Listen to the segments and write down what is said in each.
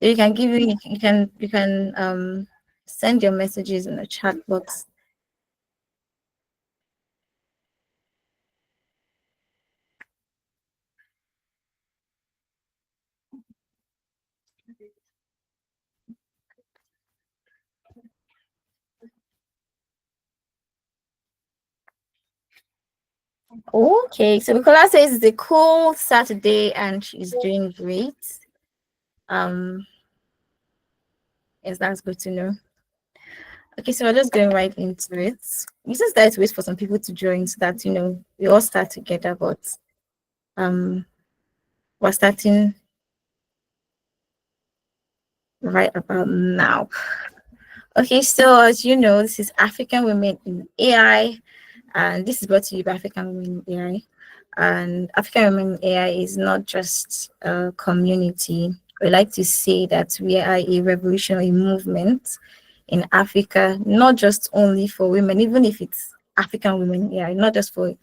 You can send your messages in the chat box. Okay, so Nicola says it's a cool Saturday and she's doing great. Yes, that's good to know. Okay, so we're just going right into it. We just start to wait for some people to join so that we all start together, but we're starting right about now. Okay, so as you know, this is African Women in AI, and this is brought to you by African Women in AI. And African Women in AI is not just a community. We like to say that we are a revolutionary movement in Africa, not just only for women, even if it's African women in AI, not just for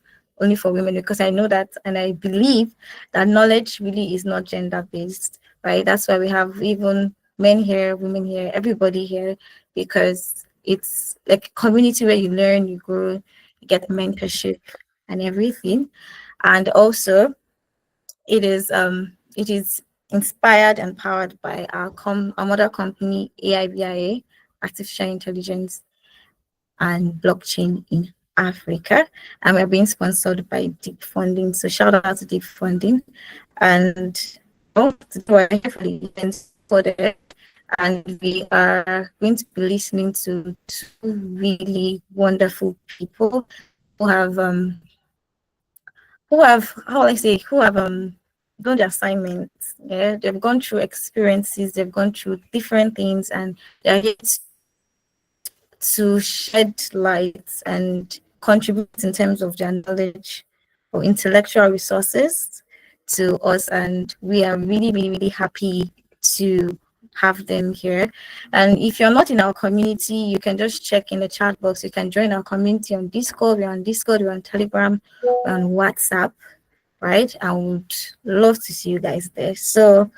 only for women, because I know that and I believe that knowledge really is not gender based, right? That's why we have even men here, women here, everybody here, because it's like a community where you learn, you grow, you get mentorship and everything. And also it is inspired and powered by our mother company AIBIA, Artificial Intelligence and Blockchain in Africa, and we're being sponsored by Deep Funding. So shout out to Deep Funding, and we're here for the event for the, and we are going to be listening to two really wonderful people who have who have done the assignments. Yeah, they've gone through experiences, they've gone through different things, and they're here to shed light and contribute in terms of their knowledge or intellectual resources to us. And we are really, really, really happy to have them here. And if you're not in our community, you can just check in the chat box. You can join our community on Discord. We're on Discord, we're on Telegram, we're on WhatsApp, right? I would love to see you guys there. So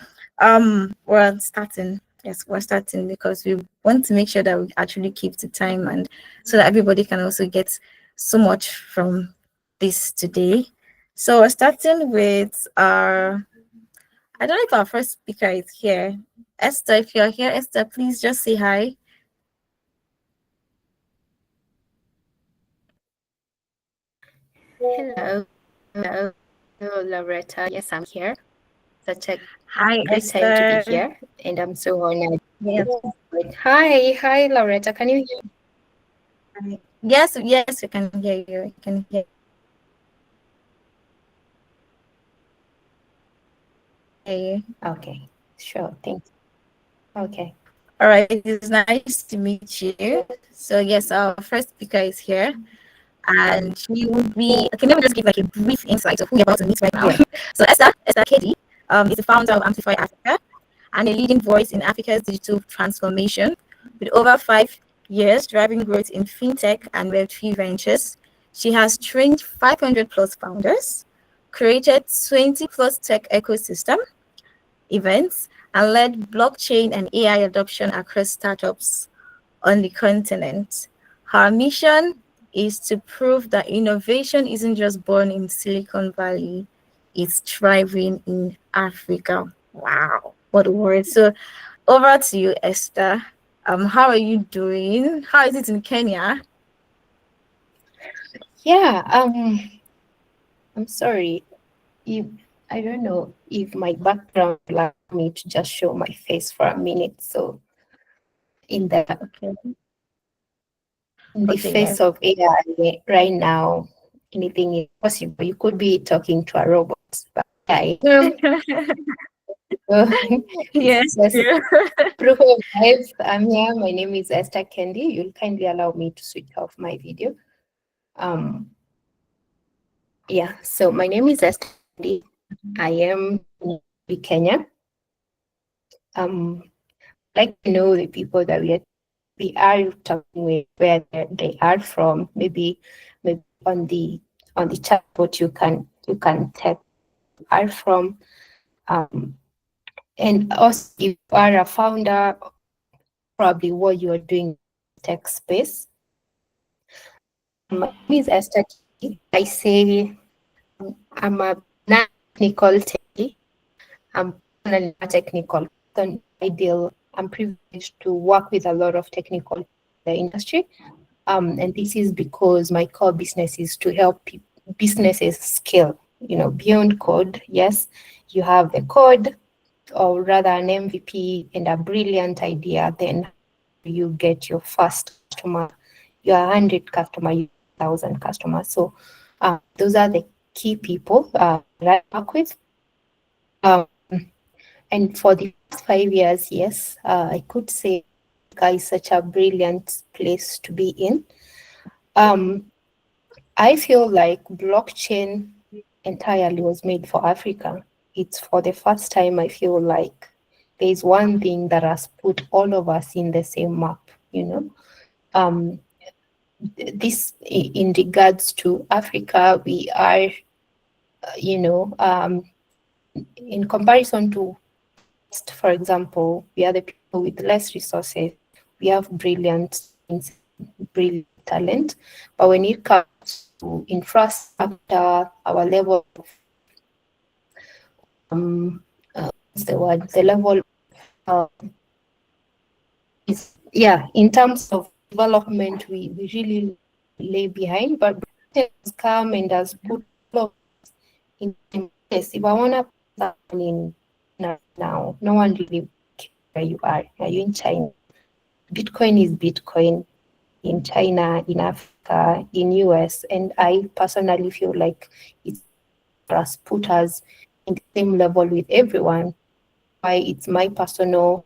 we're starting. Yes, we're starting because we want to make sure that we actually keep the time, and so that everybody can also get so much from this today. So we're starting with our, I don't know if our first speaker is here. Esther, if you're here, Esther, please just say hi. Hello. Hello, Loretta. Yes, I'm here. Such a Hi, great Esther. time to be here, and I'm so honored. Yes. Hi, Loretta. Can you hear me? Yes, we can hear you. I can hear you. Okay, sure. Thank you. Okay. All right, it is nice to meet you. So yes, our first speaker is here, and she will be. Okay, let me just give like a brief insight of who we're about to meet right now. So Esther Kedi, is the founder of Amplify Africa and a leading voice in Africa's digital transformation, with over 5 years driving growth in fintech and Web3 ventures. She has trained 500 plus founders, created 20 plus tech ecosystem events, and led blockchain and AI adoption across startups on the continent. Her mission is to prove that innovation isn't just born in Silicon Valley, it's thriving in Africa. Wow, what a word. So over to you, Esther. How are you doing? How is it in Kenya? Yeah. I'm sorry. If I don't know if my background allows me to just show my face for a minute. So in the face of AI right now, anything is possible. You could be talking to a robot, but AI. Yes. Proof of life. I'm here. My name is Esther Kendi. You'll kindly allow me to switch off my video. Yeah. So my name is Esther Kendi. I am in Kenya. Like to know the people that we are talking with, where they are from. Maybe on the chatbot you can tell are from. And also, if you are a founder, probably what you are doing in tech space. My name is Esther T. I say I'm a non-technical techie. I'm personally a technical person. I'm privileged to work with a lot of technical in the industry. And this is because my core business is to help businesses scale, beyond code. Yes, you have the code, or rather an MVP and a brilliant idea, then you get your first customer, your 100 customer, your 1,000 customers. So those are the key people that I work with. Um, and for the past 5 years, yes, I could say Africa is such a brilliant place to be in. Um, I feel like blockchain entirely was made for Africa. It's for the first time I feel like there's one thing that has put all of us in the same map. Um, this in regards to Africa, we are, in comparison to, for example, we are the people with less resources. We have brilliant, brilliant talent, but when it comes to infrastructure, our level of what's the word? The level is, yeah, in terms of development, we really lay behind, but Britain has come and has put all of us in place. If I want to put someone in now, no one really cares where you are. Are you in China? Bitcoin is Bitcoin in China, in Africa, in US, and I personally feel like it's has put us in the same level with everyone. Why it's my personal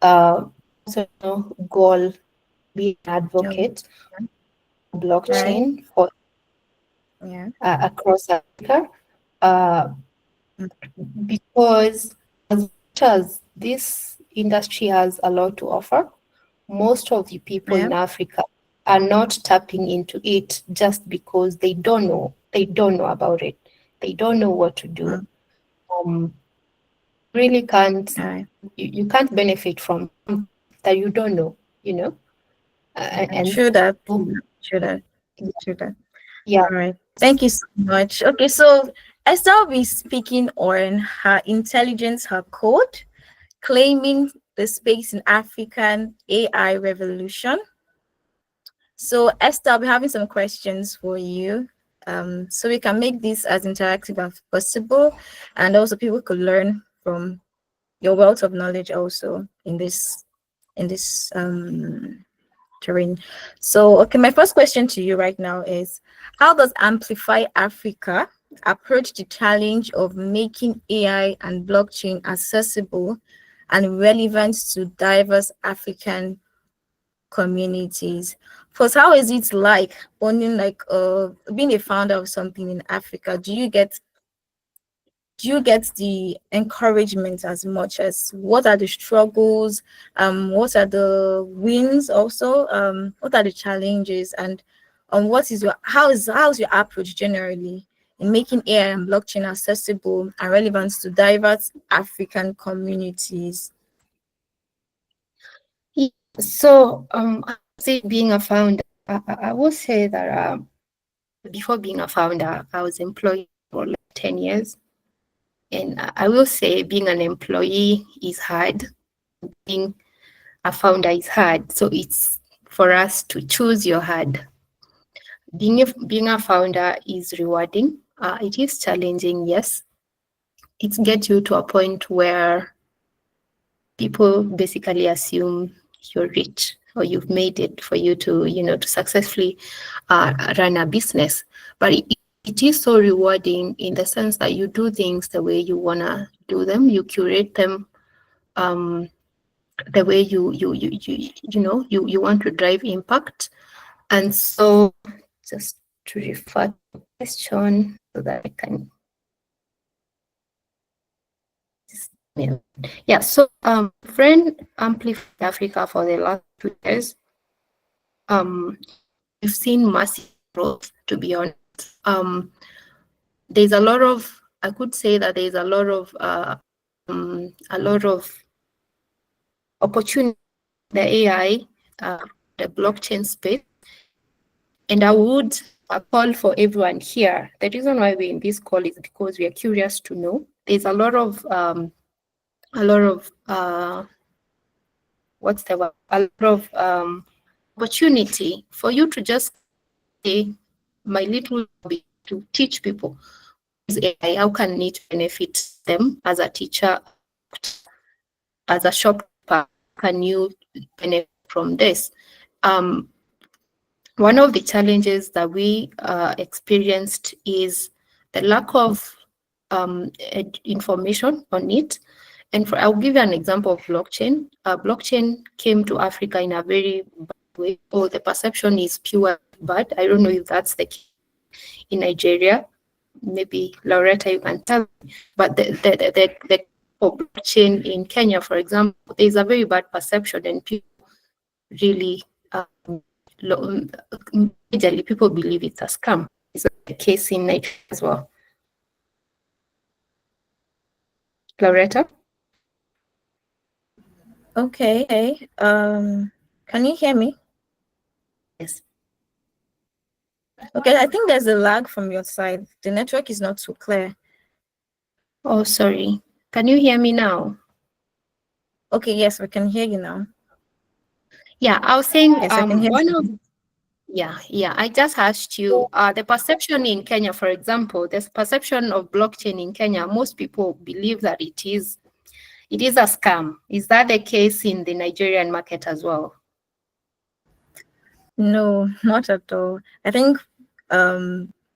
goal, be an advocate Right. blockchain for Yeah. across Africa, uh, because as much as this industry has a lot to offer, most of the people Yeah. in Africa are not tapping into it just because they don't know. They don't know about it. They don't know what to do. Mm. Um, really can't Right. you can't benefit from something that you don't know. And True that. so, True that. True that. yeah. All right. Thank you so much. Okay, so Esther will be speaking on her intelligence, her code, claiming the space in African AI revolution. So Esther, I'll be having some questions for you. So we can make this as interactive as possible, and also people could learn from your wealth of knowledge also in this terrain. So, okay, my first question to you right now is, how does Amplify Africa approach the challenge of making AI and blockchain accessible and relevant to diverse African communities? First, how is it like owning, like being a founder of something in Africa? Do you get the encouragement as much? As what are the struggles, what are the wins also, what are the challenges, and what is your how's your approach generally in making AI and blockchain accessible and relevant to diverse African communities? So, I would say being a founder, I will say that before being a founder, I was employed for like 10 years. And I will say being an employee is hard. Being a founder is hard. So it's for us to choose your hard. Being a founder is rewarding. It is challenging, yes. It gets you to a point where people basically assume you're rich or you've made it for you to successfully run a business. But it is so rewarding in the sense that you do things the way you want to do them, you curate them the way you want to drive impact. And so, just to refer to the question so that I can, yeah. So friend Amplify Africa for the last 2 years, we've seen massive growth, to be honest. There's a lot of, I could say that there's a lot of a lot of opportunity in the AI, the blockchain space. And I would call for everyone here. The reason why we're in this call is because we are curious to know. There's a lot of what's the word? A lot of opportunity for you to just say, my little bit to teach people is AI, how can it benefit them as a teacher, as a shopkeeper, can you benefit from this? One of the challenges that we experienced is the lack of information on it. And I'll give you an example of blockchain. Blockchain came to Africa in a very bad way, or the perception is pure bad. I don't know if that's the case in Nigeria. Maybe Lauretta, you can tell me. But the blockchain in Kenya, for example, there's a very bad perception, and people really majorly people believe it's a scam. Is that the case in Nigeria as well? Lauretta? Okay. Can you hear me? Yes. Okay, I think there's a lag from your side. The network is not too clear. Oh, sorry. Can you hear me now? Okay, yes, we can hear you now. Yeah, I was saying Yes, I can hear you. Yeah. I just asked you, the perception in Kenya, for example, the perception of blockchain in Kenya, most people believe that it is a scam. Is that the case in the Nigerian market as well? No, not at all. I think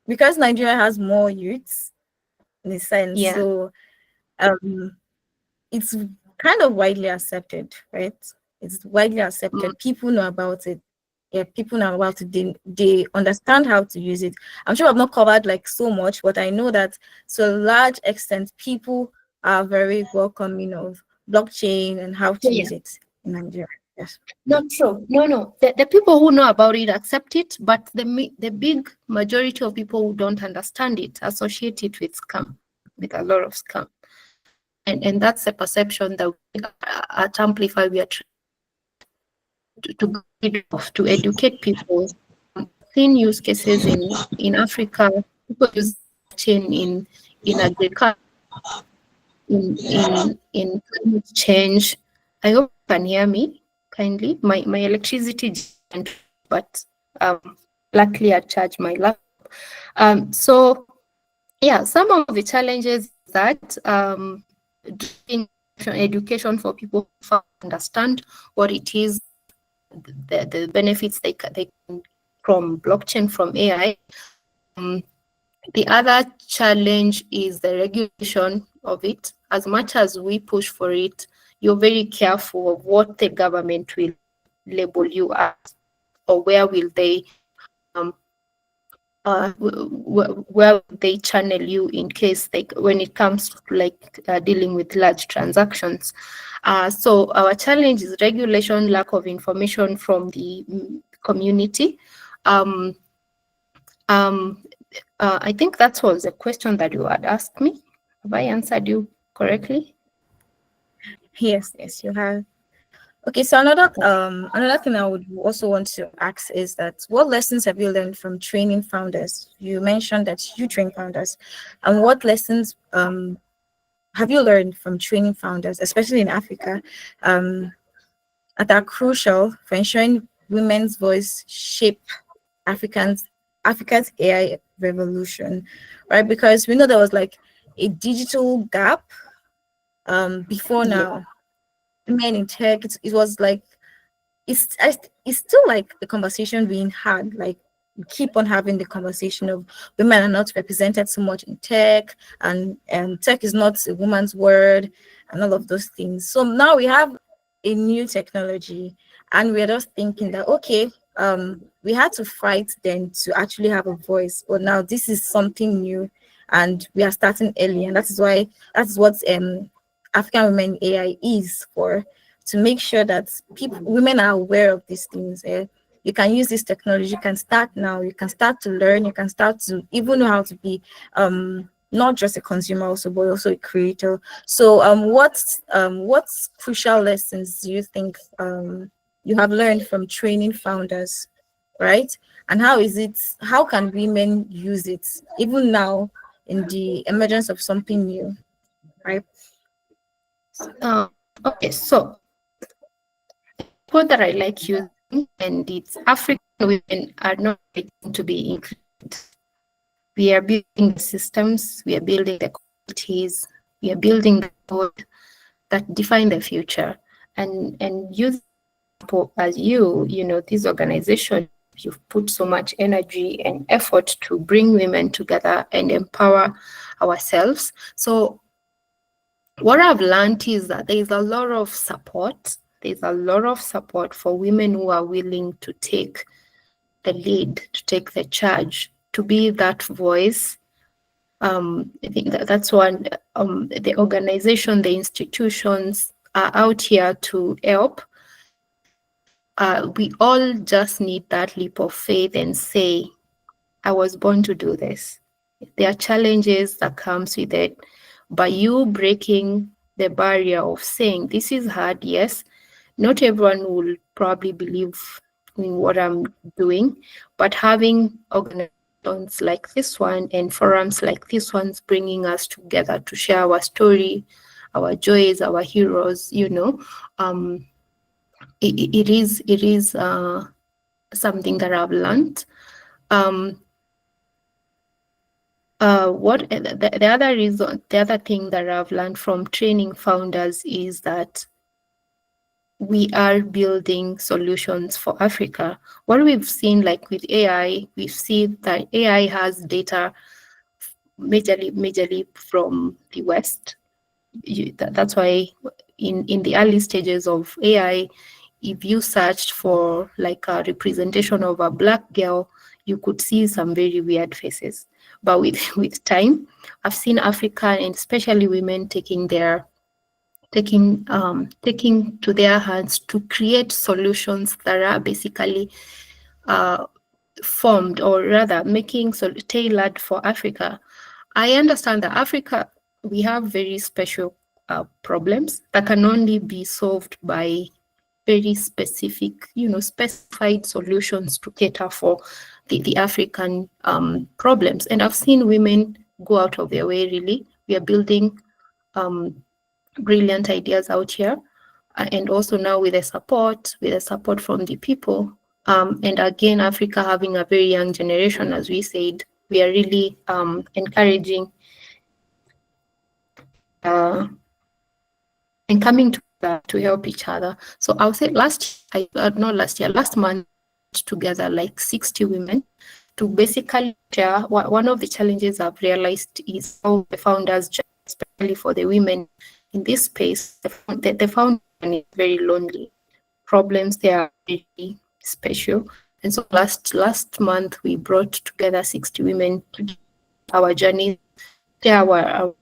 because Nigeria has more youths in a sense, Yeah. so it's kind of widely accepted, right? It's widely accepted. People know about it. Yeah, people know about it. They understand how to use it. I'm sure I've not covered like so much, but I know that to a large extent, people are very welcoming of blockchain and how to Yeah. use it in Nigeria. Yes. Not true. No. The people who know about it accept it, but the big majority of people who don't understand it associate it with scam, with a lot of scam. And that's a perception that we, at Amplify, we are trying to educate people. I've seen use cases in Africa. People use blockchain in agriculture, in climate change. I hope you can hear me kindly. My electricity went, but luckily I charged my laptop. So yeah, some of the challenges that doing education for people who understand what it is, the benefits they can from blockchain, from AI. The other challenge is the regulation of it. As much as we push for it, you're very careful of what the government will label you as, or where will they where they channel you in case when it comes to dealing with large transactions. So our challenge is regulation, lack of information from the community. I think that was a question that you had asked me. Have I answered you correctly? Yes, you have. Okay, so another thing I would also want to ask is that what lessons have you learned from training founders? You mentioned that you train founders, and what lessons have you learned from training founders, especially in Africa, that are crucial for ensuring women's voice shape Africa's AI revolution, right? Because we know there was like a digital gap before Yeah. now. Men in tech, it was like it's still like the conversation being had. Like we keep on having the conversation of women are not represented so much in tech, and tech is not a woman's word, and all of those things. So now we have a new technology, and we're just thinking that okay, we had to fight then to actually have a voice, but now this is something new, and we are starting early, and that's what African Women AI is for, to make sure that women are aware of these things. You can use this technology. You can start now. You can start to learn. You can start to even know how to be not just a consumer also, but also a creator. So what's crucial lessons do you think you have learned from training founders, right? And how can women use it even now in the emergence of something new, right? Okay, so quote that I like using, and it's African women are not waiting to be included. We are building the systems, we are building the communities, we are building the code that define the future. And use as you know, this organization, you've put so much energy and effort to bring women together and empower ourselves. So what I've learned is that there's a lot of support. There's a lot of support for women who are willing to take the lead, to take the charge, to be that voice. I think that's one. The organization, the institutions are out here to help. We all just need that leap of faith and say, I was born to do this. There are challenges that comes with it. By you breaking the barrier of saying, this is hard, yes, not everyone will probably believe in what I'm doing, but having organizations like this one and forums like this one's bringing us together to share our story, our joys, our heroes, it is something that I've learned. The other reason, the other thing that I've learned from training founders is that we are building solutions for Africa. What we've seen, like with AI, we've seen that AI has data majorly from the West. That's why in the early stages of AI, if you searched for like a representation of a Black girl, you could see some very weird faces. But with time, I've seen Africa and especially women taking to their hands to create solutions that are basically formed, or rather making tailored for Africa. I understand that Africa, we have very special problems that can only be solved by very specific, specified solutions to cater for the African problems. And I've seen women go out of their way, really. We are building brilliant ideas out here. And also now with the support from the people. And again, Africa having a very young generation, as we said, we are really encouraging and coming together to help each other. So I'll say last month, together like 60 women to basically share. One of the challenges I've realized is how the founders, especially for the women in this space, the founder is very lonely. Problems there are very special. And so last month we brought together 60 women to our journey, share our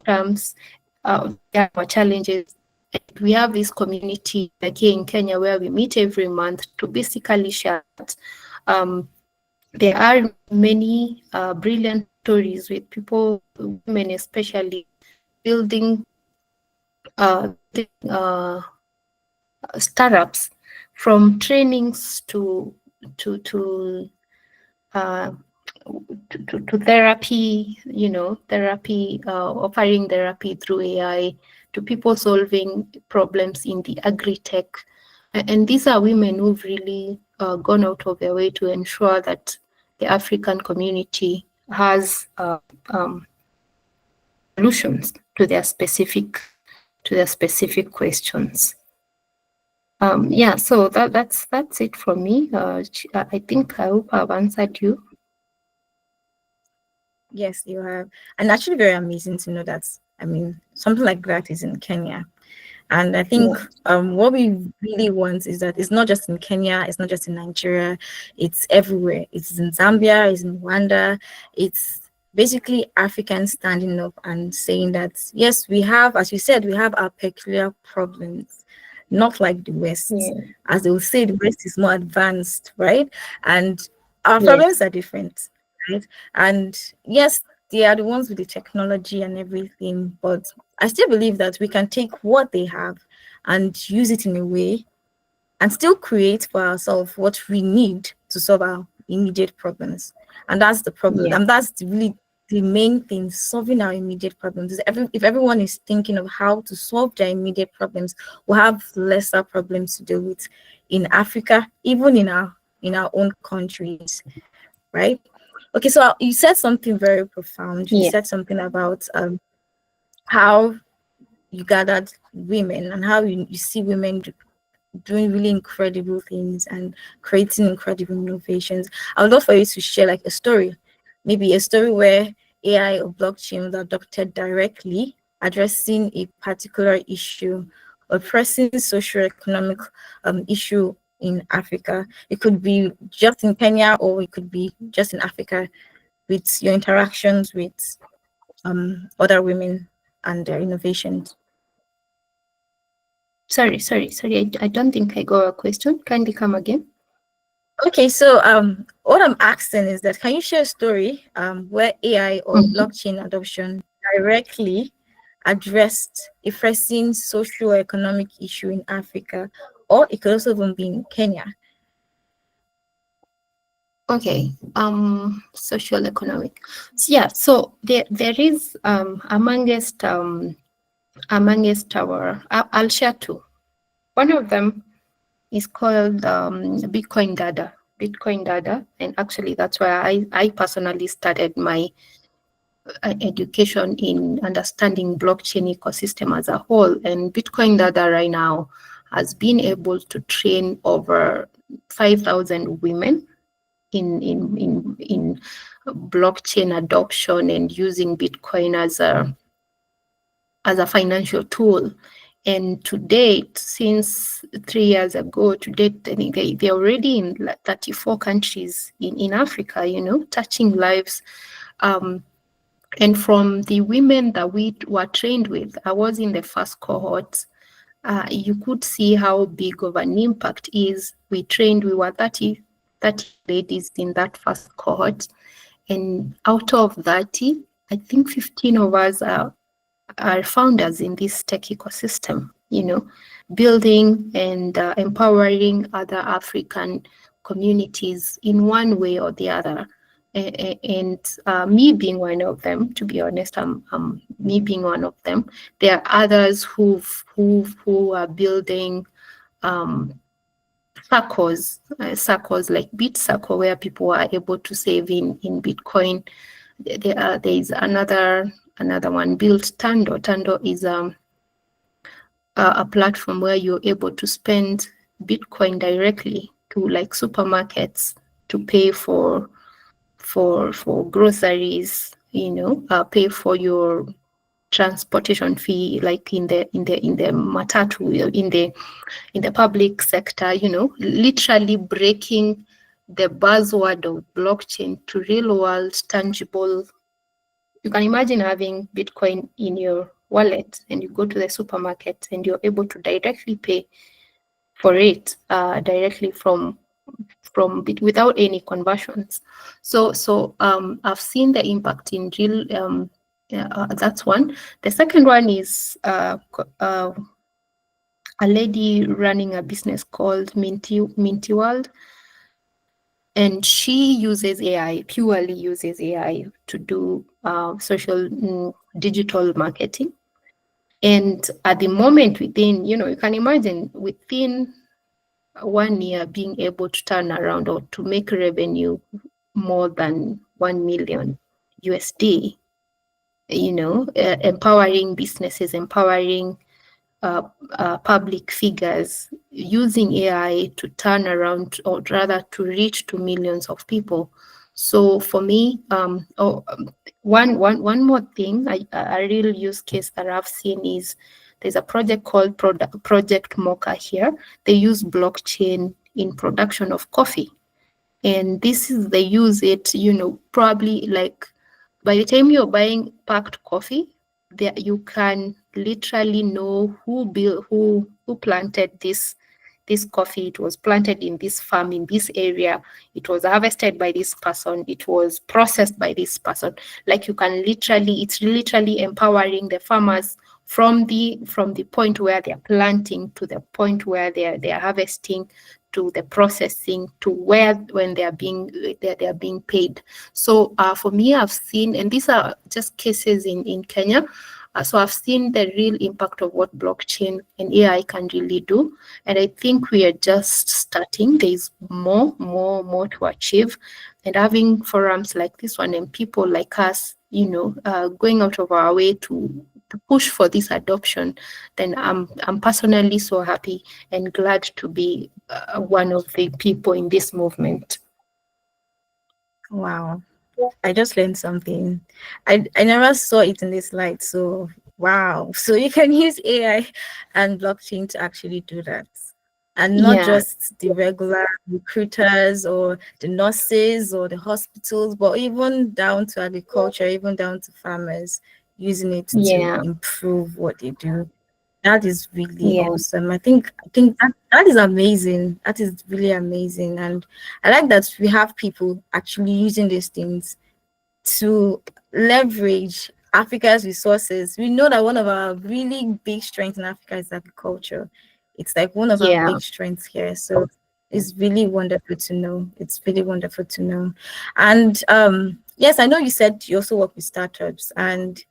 terms, share our challenges. And we have this community like here in Kenya where we meet every month to basically share that. There are many brilliant stories with people, women especially, building startups, from trainings to therapy, offering therapy through AI, to people solving problems in the agri-tech. And these are women who've really gone out of their way to ensure that the African community has solutions to their specific questions. So that's it from me. I hope I've answered you. Yes, you have. And actually very amazing to know that, I mean, something like that is in Kenya. And I think what we really want is that it's not just in Kenya, it's not just in Nigeria, it's everywhere. It's in Zambia, it's in Rwanda. It's basically Africans standing up and saying that, yes, we have, as you said, we have our peculiar problems, not like the West. As they will say, the West is more advanced, right? And our problems are different, right? And yes, they are the ones with the technology and everything, but I still believe that we can take what they have and use it in a way and still create for ourselves what we need to solve our immediate problems. And that's the problem. Yeah. And that's really the main thing, solving our immediate problems. If everyone is thinking of how to solve their immediate problems, we'll have lesser problems to deal with in Africa, even in our own countries, right? Okay, so you said something very profound. You Yeah. said something about how you gathered women and how you see women doing really incredible things and creating incredible innovations. I would love for you to share like a story, maybe a story where AI or blockchain was adopted directly, addressing a particular issue or pressing socio-economic issue in Africa. It could be just in Kenya or it could be just in Africa with your interactions with other women and their innovations. Sorry. I don't think I got a question. Kindly come again. Okay, so what I'm asking is that can you share a story where AI or Mhm. blockchain adoption directly addressed a pressing socio-economic issue in Africa, or it could also even be in Kenya? Okay. Social economic. So, yeah. So there is amongst our. I'll share two. One of them is called Bitcoin Data. Bitcoin Data, and actually that's where I personally started my education in understanding blockchain ecosystem as a whole. And Bitcoin Data right now has been able to train over 5,000 women in blockchain adoption and using Bitcoin as a financial tool. And to date, since 3 years ago, to date, I think they're already in like 34 countries in Africa, touching lives. And from the women that we were trained with, I was in the first cohort. You could see how big of an impact is. We were 30 ladies in that first cohort. And out of 30, I think 15 of us are founders in this tech ecosystem, building and empowering other African communities in one way or the other. And me being one of them, to be honest, me being one of them. There are others who are building circles like Bit Circle, where people are able to save in Bitcoin. There is another one built Tando. Tando is a platform where you're able to spend Bitcoin directly to like supermarkets to pay for groceries, pay for your transportation fee, like in the matatu, in the public sector, literally breaking the buzzword of blockchain to real world tangible. You can imagine having Bitcoin in your wallet and you go to the supermarket and you're able to directly pay for it directly from without any conversions. So I've seen the impact in real. That's one. The second one is a lady running a business called Minty World, and she purely uses AI to do social digital marketing. And at the moment, you can imagine within 1 year being able to turn around or to make revenue more than 1 million USD, empowering businesses, empowering public figures, using AI to turn around, or rather to reach to millions of people. So for me, one more thing, a real use case that I've seen is there's a project called Project Mocha here. They use blockchain in production of coffee. And this is, they use it, probably like by the time you're buying packed coffee, there you can literally know who planted this this coffee, it was planted in this farm in this area, it was harvested by this person, it was processed by this person. Like, you can literally, it's literally empowering the farmers from the point where they're planting to the point where they're harvesting, to the processing, to where when they're being paid. So for me, I've seen, and these are just cases in Kenya. So I've seen the real impact of what blockchain and AI can really do. And I think we are just starting. There's more to achieve. And having forums like this one and people like us, going out of our way to push for this adoption, then I'm personally so happy and glad to be one of the people in this movement. Wow. I just learned something. I never saw it in this light. So wow. So you can use AI and blockchain to actually do that. And not Yeah, just the regular recruiters or the nurses or the hospitals, but even down to agriculture, even down to farmers, using it to yeah, improve what they do. That is really yeah, awesome. I think that is amazing. That is really amazing. And I like that we have people actually using these things to leverage Africa's resources. We know that one of our really big strengths in Africa is agriculture. It's like one of our yeah. big strengths here. So it's really wonderful to know. It's really wonderful to know. And yes, I know you said you also work with startups, and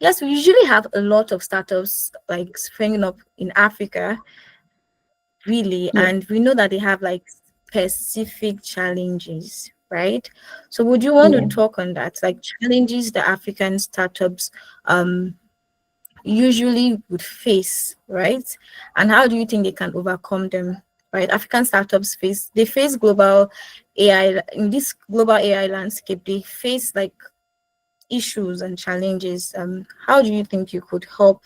yes, we usually have a lot of startups like springing up in Africa, really, Yeah, and we know that they have like specific challenges, right? So would you want to yeah. talk on that, like challenges the African startups um usually would face, right? And how do you think they can overcome them? Right, African startups face global AI. In this global AI landscape, they face like issues and challenges. How do you think you could help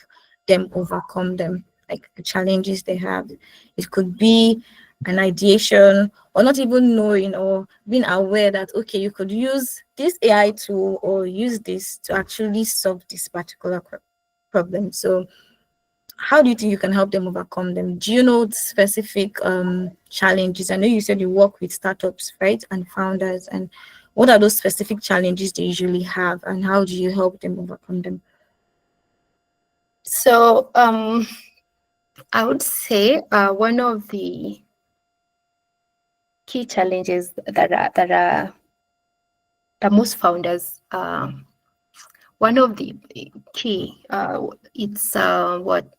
them overcome them, like the challenges they have? It could be an ideation, or not even knowing or being aware that, okay, you could use this AI tool or use this to actually solve this particular problem. So how do you think you can help them overcome them? Do you know specific challenges? I know you said you work with startups, right, and founders, and what are those specific challenges they usually have, and how do you help them overcome them? So I would say one of the key challenges that most founders, one of the key, it's what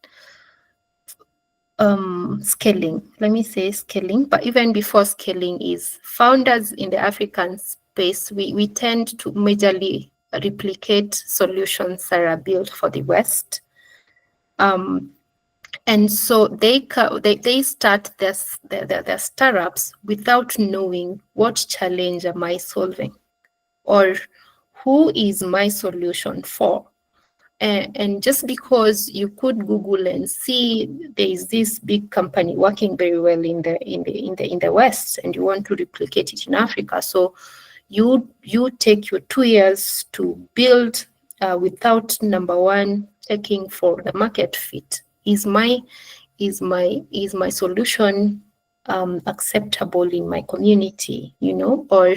scaling. Let me say scaling, but even before scaling is founders in the African space, we tend to majorly replicate solutions that are built for the West. And so they start their startups without knowing what challenge am I solving, or who is my solution for. And just because you could Google and see there is this big company working very well in the West, and you want to replicate it in Africa, so you take your 2 years to build without, number one, checking for the market fit. Is my solution acceptable in my community, or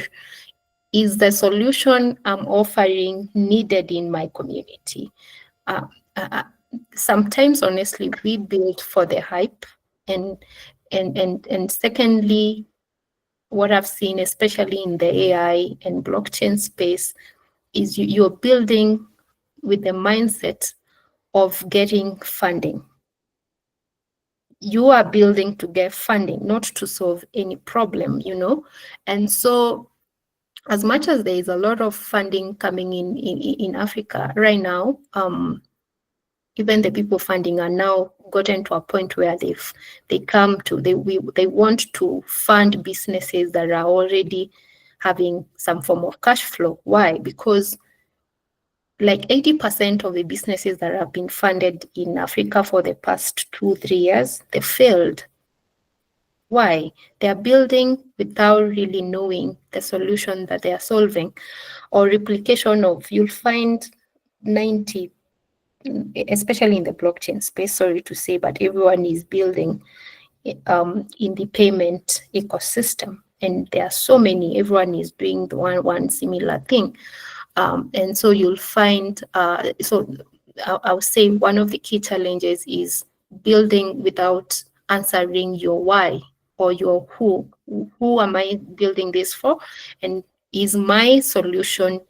is the solution I'm offering needed in my community? Uh, uh, uh, Sometimes, honestly, we build for the hype, and secondly, what I've seen, especially in the AI and blockchain space, is you're building with the mindset of getting funding. You are building to get funding, not to solve any problem, And so, as much as there is a lot of funding coming in Africa right now, even the people funding are now gotten to a point where they want to fund businesses that are already having some form of cash flow. Why? Because like 80% of the businesses that have been funded in Africa for the past 2-3 years, they failed. Why? They are building without really knowing the solution that they are solving, or replication of, you'll find 90, especially in the blockchain space, sorry to say, but everyone is building in the payment ecosystem. And there are so many, everyone is doing the one similar thing. And so you'll find, I would say one of the key challenges is building without answering your why or your who. Who am I building this for? And is my solution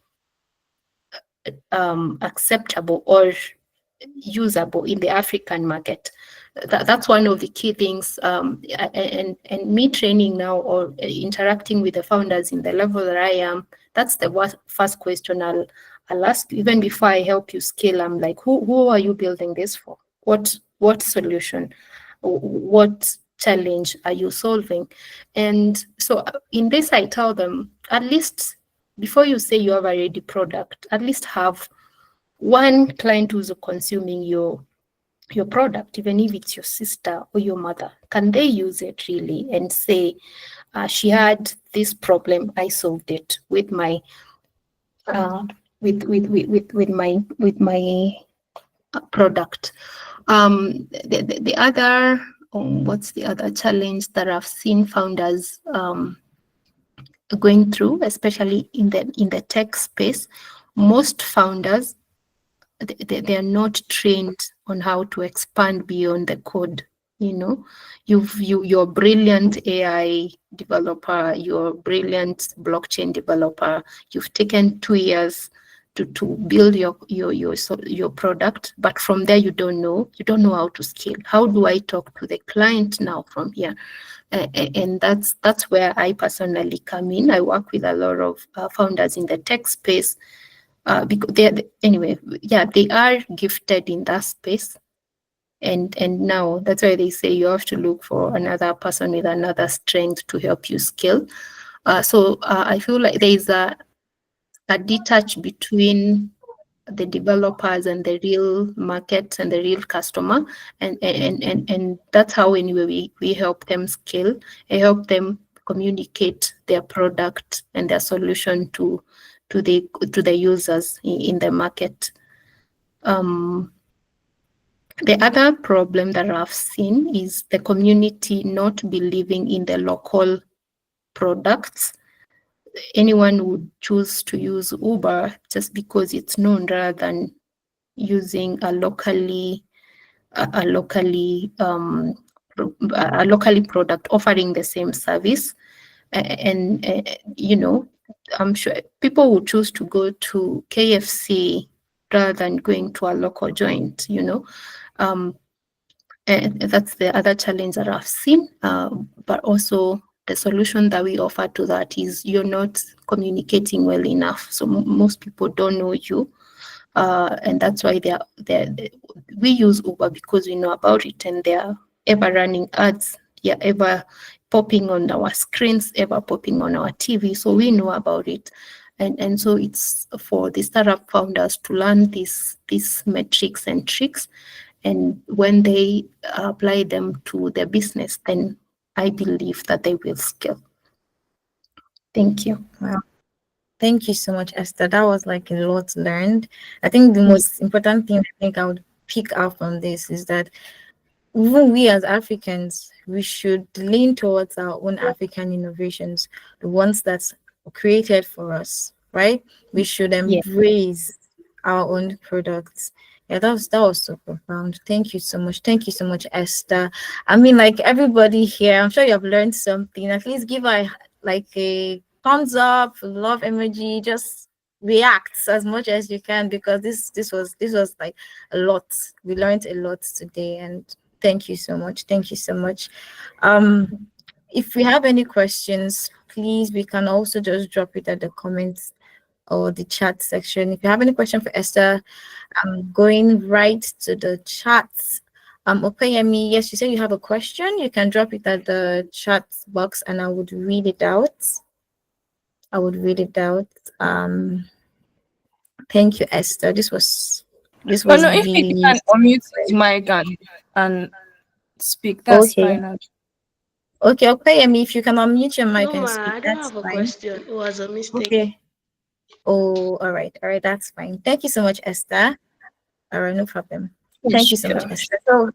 acceptable or usable in the African market? That's one of the key things. And me training now or interacting with the founders in the level that I am, that's the first question I'll ask. Even before I help you scale, I'm like, who are you building this for? What solution? What challenge are you solving? And so in this, I tell them, at least before you say you have a ready product, at least have one client who's consuming your product, even if it's your sister or your mother. Can they use it really and say, she had this problem, I solved it with my product. The other, what's the other challenge that I've seen founders going through, especially in the tech space? Most founders, they are not trained on how to expand beyond the code. You're a brilliant AI developer, you're a brilliant blockchain developer. You've taken 2 years to build your product, but from there you don't know how to scale. How do I talk to the client now from here? And that's where I personally come in. I work with a lot of founders in the tech space. Because they are gifted in that space, and now that's why they say you have to look for another person with another strength to help you scale. So I feel like there is a detach between the developers and the real market and the real customer, and that's how anyway we help them scale. I help them communicate their product and their solution to the users in the market. The other problem that I've seen is the community not believing in the local products. Anyone would choose to use Uber just because it's known, rather than using a locally product offering the same service. And I'm sure people would choose to go to KFC rather than going to a local joint. And that's the other challenge that I've seen. But also the solution that we offer to that is you're not communicating well enough. So most people don't know you. And that's why we use Uber because we know about it, and they're ever running ads. They're ever popping on our screens, ever popping on our TV. So we know about it. And so it's for the startup founders to learn these metrics and tricks. And when they apply them to their business, then I believe that they will scale. Thank you. Wow. Thank you so much, Esther. That was like a lot learned. I think the most important thing I think I would pick up from this is that even we as Africans, we should lean towards our own African innovations, the ones that's created for us, right? We should embrace our own products. Yeah, that was so profound. Thank you so much. Thank you so much, Esther. I mean, like everybody here, I'm sure you have learned something. At least give a thumbs up, love emoji, just react as much as you can, because this was like a lot. We learned a lot today, and thank you so much. Thank you so much. If we have any questions, please, we can also just drop it at the comments or the chat section. If you have any question for Esther, I'm going right to the chat. Opeyemi, yes, you said you have a question. You can drop it at the chat box and I would read it out. Thank you, Esther. This was If really you can unmute his mic and speak, that's okay. fine. Okay, Opeyemi, if you can unmute your mic No, and ma, speak, I don't that's have a fine. question. It was a mistake. Okay. Oh, all right, that's fine. Thank you so much, Esther. All right, no problem. Thank you so much, Esther. So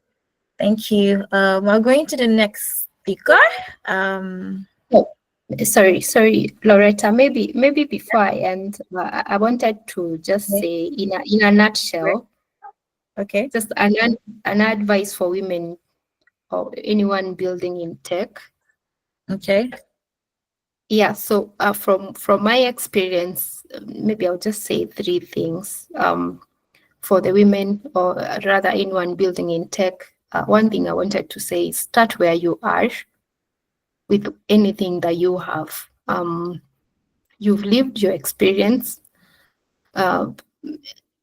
Thank you. We're going to the next speaker. Oh, sorry, Loretta. Maybe before I end, I wanted to just say in a nutshell, Okay. just an advice for women or anyone building in tech. Okay. Yeah, so from my experience, maybe I'll just say three things. For the women, or rather anyone building in tech, one thing I wanted to say is start where you are with anything that you have. You've lived your experience.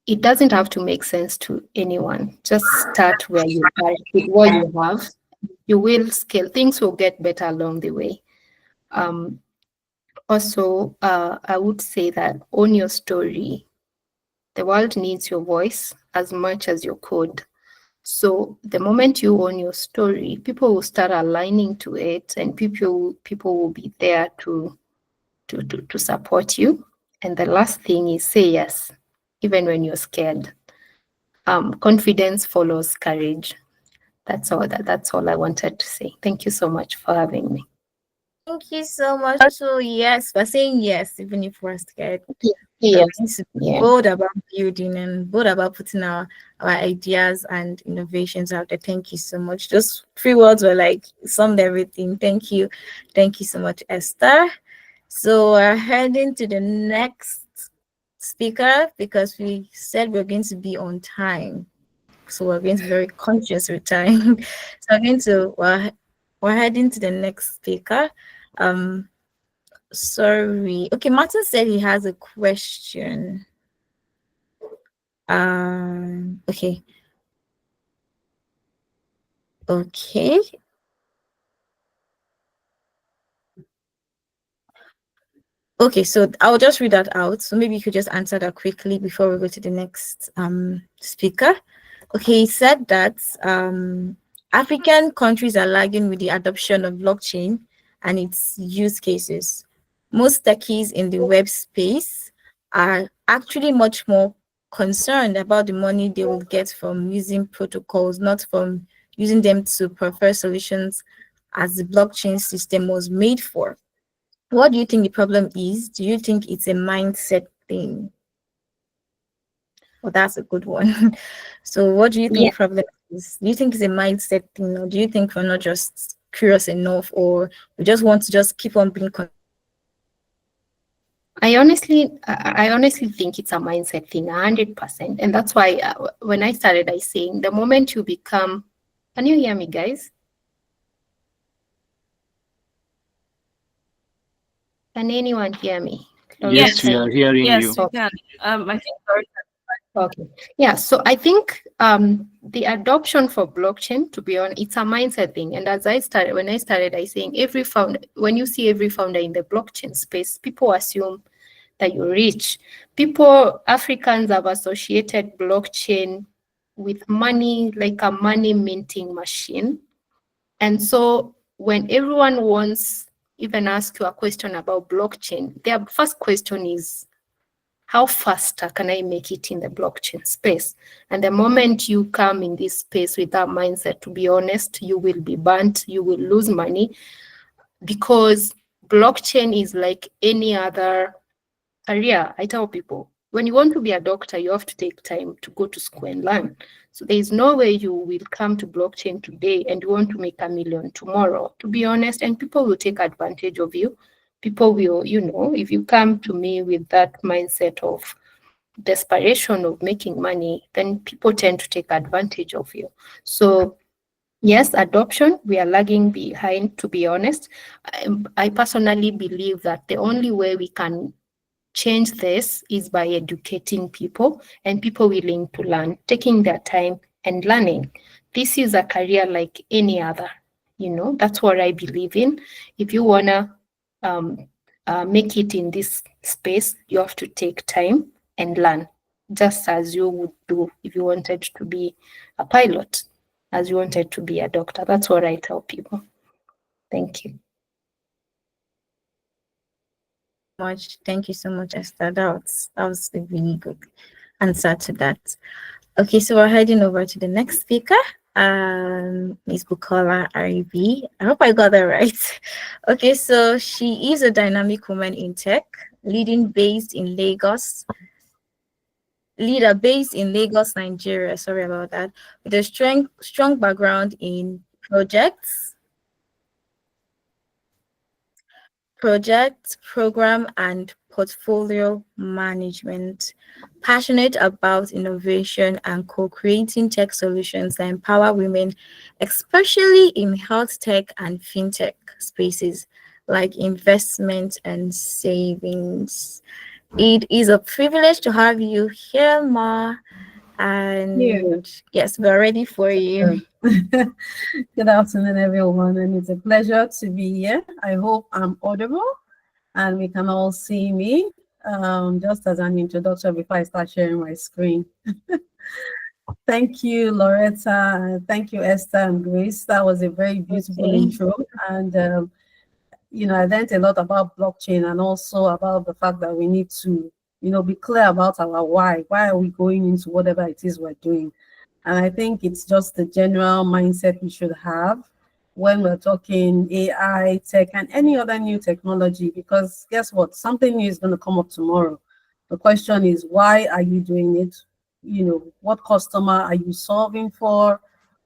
It doesn't have to make sense to anyone. Just start where you are with what you have. You will scale. Things will get better along the way. Also, I would say that own your story. The world needs your voice as much as your code. So the moment you own your story, people will start aligning to it, and people will be there to support you. And the last thing is say yes, even when you're scared. Confidence follows courage. That's all I wanted to say. Thank you so much for having me. Thank you so much. So yes, for saying yes, even if we're scared. Yes. We're bold about building and bold about putting our ideas and innovations out there. Thank you so much. Those three words were like summed everything. Thank you. Thank you so much, Esther. So we're heading to the next speaker because we said we're going to be on time. So we're going to be very conscious with time. So we're heading to the next speaker. Sorry. Okay, Martin said he has a question. Okay. Okay. Okay, so I'll just read that out. So maybe you could just answer that quickly before we go to the next speaker. Okay, he said that African countries are lagging with the adoption of blockchain and its use cases. Most techies in the web space are actually much more concerned about the money they will get from using protocols, not from using them to prefer solutions as the blockchain system was made for. What do you think the problem is? Do you think it's a mindset thing? Well, that's a good one. So what do you think the problem is? Do you think it's a mindset thing, or do you think we're not just curious enough, or we just want to just keep on being I honestly think it's a mindset thing, 100%, and that's why when I started, I saying the moment you become, can you hear me, guys? Can anyone hear me? Yes, we are hearing you. Yes, we can. I think Okay. Yeah. So I think the adoption for blockchain, to be honest, it's a mindset thing. And as when I started, I saying when you see every founder in the blockchain space, people assume that you're rich. Africans have associated blockchain with money, like a money minting machine. And so when everyone wants, even ask you a question about blockchain, their first question is, how faster can I make it in the blockchain space? And the moment you come in this space with that mindset, to be honest, you will be burnt, you will lose money, because blockchain is like any other career. I tell people, when you want to be a doctor, you have to take time to go to school and learn. So there is no way you will come to blockchain today and you want to make $1 million tomorrow, to be honest, and people will take advantage of you. People will, if you come to me with that mindset of desperation of making money, then people tend to take advantage of you. So yes, adoption, we are lagging behind, to be honest. I personally believe that the only way we can change this is by educating people and people willing to learn, taking their time and learning. This is a career like any other. That's what I believe in. If you want to make it in this space, you have to take time and learn, just as you would do if you wanted to be a pilot, as you wanted to be a doctor. That's what I tell people. Thank you. Thank you so much, Esther. That was a really good answer to that. Okay, so we're heading over to the next speaker. Miss Bukola Aribi. I hope I got that right. Okay, so she is a dynamic woman in tech, leader based in Lagos, Nigeria. Sorry about that. With a strong background in program and portfolio management, passionate about innovation and co-creating tech solutions that empower women, especially in health tech and fintech spaces like investment and savings. It is a privilege to have you here, Ma. You. And yes, we're ready for you. Good afternoon, everyone, and it's a pleasure to be here. I hope I'm audible and we can all see me. Just as an introduction before I start sharing my screen. Thank you, Loretta, and thank you, Esther and Grace. That was a very beautiful Okay. intro. And I learned a lot about blockchain and also about the fact that we need to, be clear about our why. Why are we going into whatever it is we're doing? And I think it's just the general mindset we should have when we're talking AI, tech, and any other new technology, because guess what? Something new is going to come up tomorrow. The question is, why are you doing it? What customer are you solving for?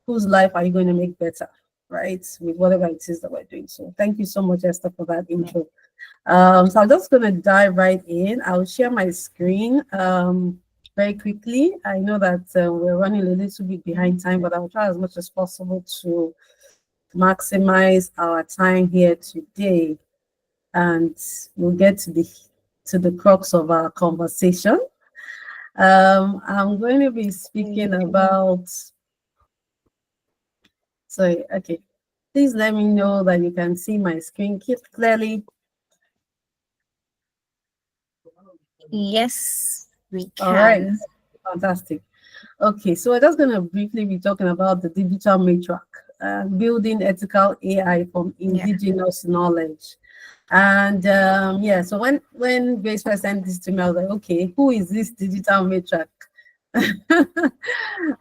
Whose life are you going to make better, right? With whatever it is that we're doing. So thank you so much, Esther, for that intro. So I'm just going to dive right in. I'll share my screen very quickly. I know that we're running a little bit behind time, but I'll try as much as possible to maximize our time here today. And we'll get to the crux of our conversation. I'm going to be speaking about, sorry, okay. Please let me know that you can see my screen clearly. Yes, we can. All right, fantastic. Okay, so we're just going to briefly be talking about the digital matriarch, building ethical AI from indigenous knowledge. And so when Grace first sent this to me, I was like, okay, who is this digital matriarch?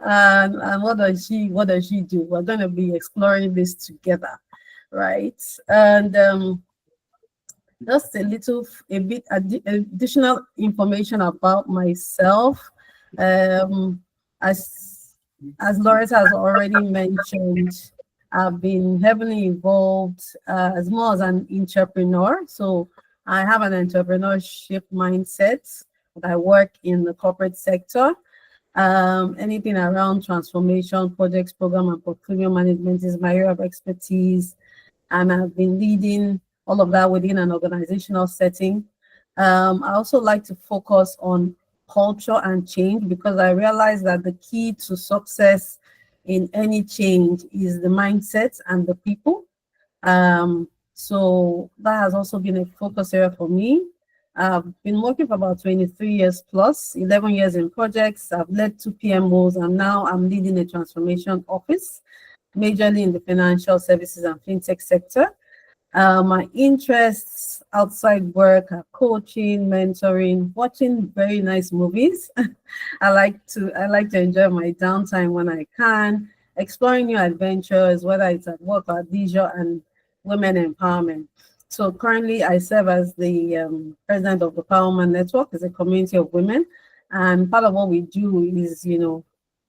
and what does she do? We're going to be exploring this together, right? And just a bit additional information about myself. As Loretta has already mentioned, I've been heavily involved as more as an entrepreneur. So I have an entrepreneurship mindset. I work in the corporate sector. Anything around transformation, projects, program, and portfolio management is my area of expertise. And I've been leading all of that within an organizational setting. I also like to focus on culture and change because I realize that the key to success in any change is the mindset and the people. So that has also been a focus area for me. I've been working for about 23 years plus, 11 years in projects. I've led 2 PMOs and now I'm leading a transformation office, majorly in the financial services and fintech sector. My interests outside work are coaching, mentoring, watching very nice movies. I like to enjoy my downtime when I can, exploring new adventures, whether it's at work or at leisure, and women empowerment. So currently I serve as the president of the Powerman Network. It's a community of women. And part of what we do is,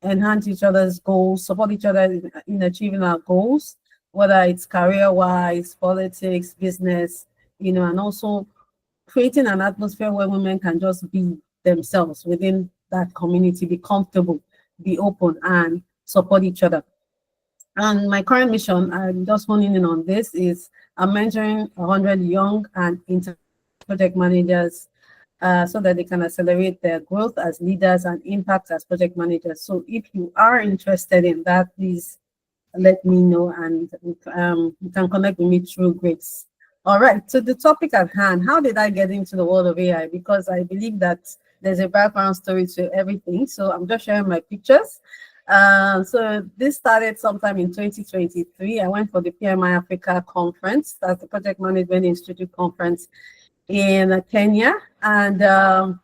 enhance each other's goals, support each other in achieving our goals, whether it's career-wise, politics, business, and also creating an atmosphere where women can just be themselves within that community, be comfortable, be open, and support each other. And my current mission, I'm just honing in on this, is I'm mentoring 100 young and project managers so that they can accelerate their growth as leaders and impact as project managers. So if you are interested in that, please let me know and you can connect with me through Grace. All right, so the topic at hand, how did I get into the world of AI? Because I believe that there's a background story to everything. So I'm just sharing my pictures. So this started sometime in 2023. I went for the PMI Africa conference, that's the Project Management Institute conference in Kenya. And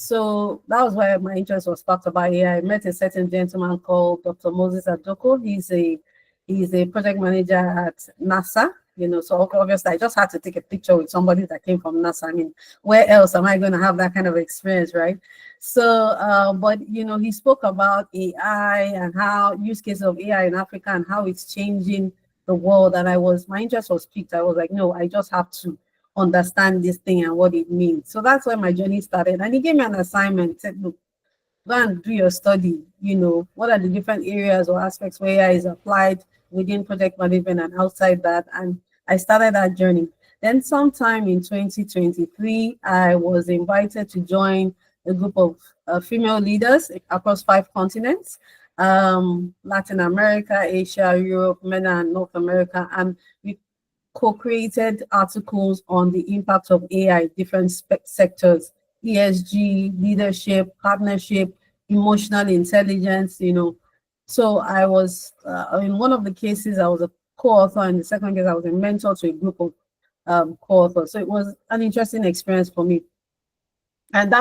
So that was why my interest was sparked about AI. I met a certain gentleman called Dr. Moses Adoko. He's a project manager at NASA. So obviously I just had to take a picture with somebody that came from NASA. I mean, where else am I going to have that kind of experience, right? So, but he spoke about AI and how use cases of AI in Africa and how it's changing the world. And my interest was piqued. I was like, no, I just have to understand this thing and what it means. So that's where my journey started. And he gave me an assignment, said, look, go and do your study. What are the different areas or aspects where AI is applied within project management and outside that. And I started that journey. Then sometime in 2023, I was invited to join a group of female leaders across 5 continents, Latin America, Asia, Europe, MENA, and North America. And we co-created articles on the impact of AI, different sectors, ESG, leadership, partnership, emotional intelligence, So I was, in one of the cases, I was a co-author. In the second case, I was a mentor to a group of co-authors. So it was an interesting experience for me. And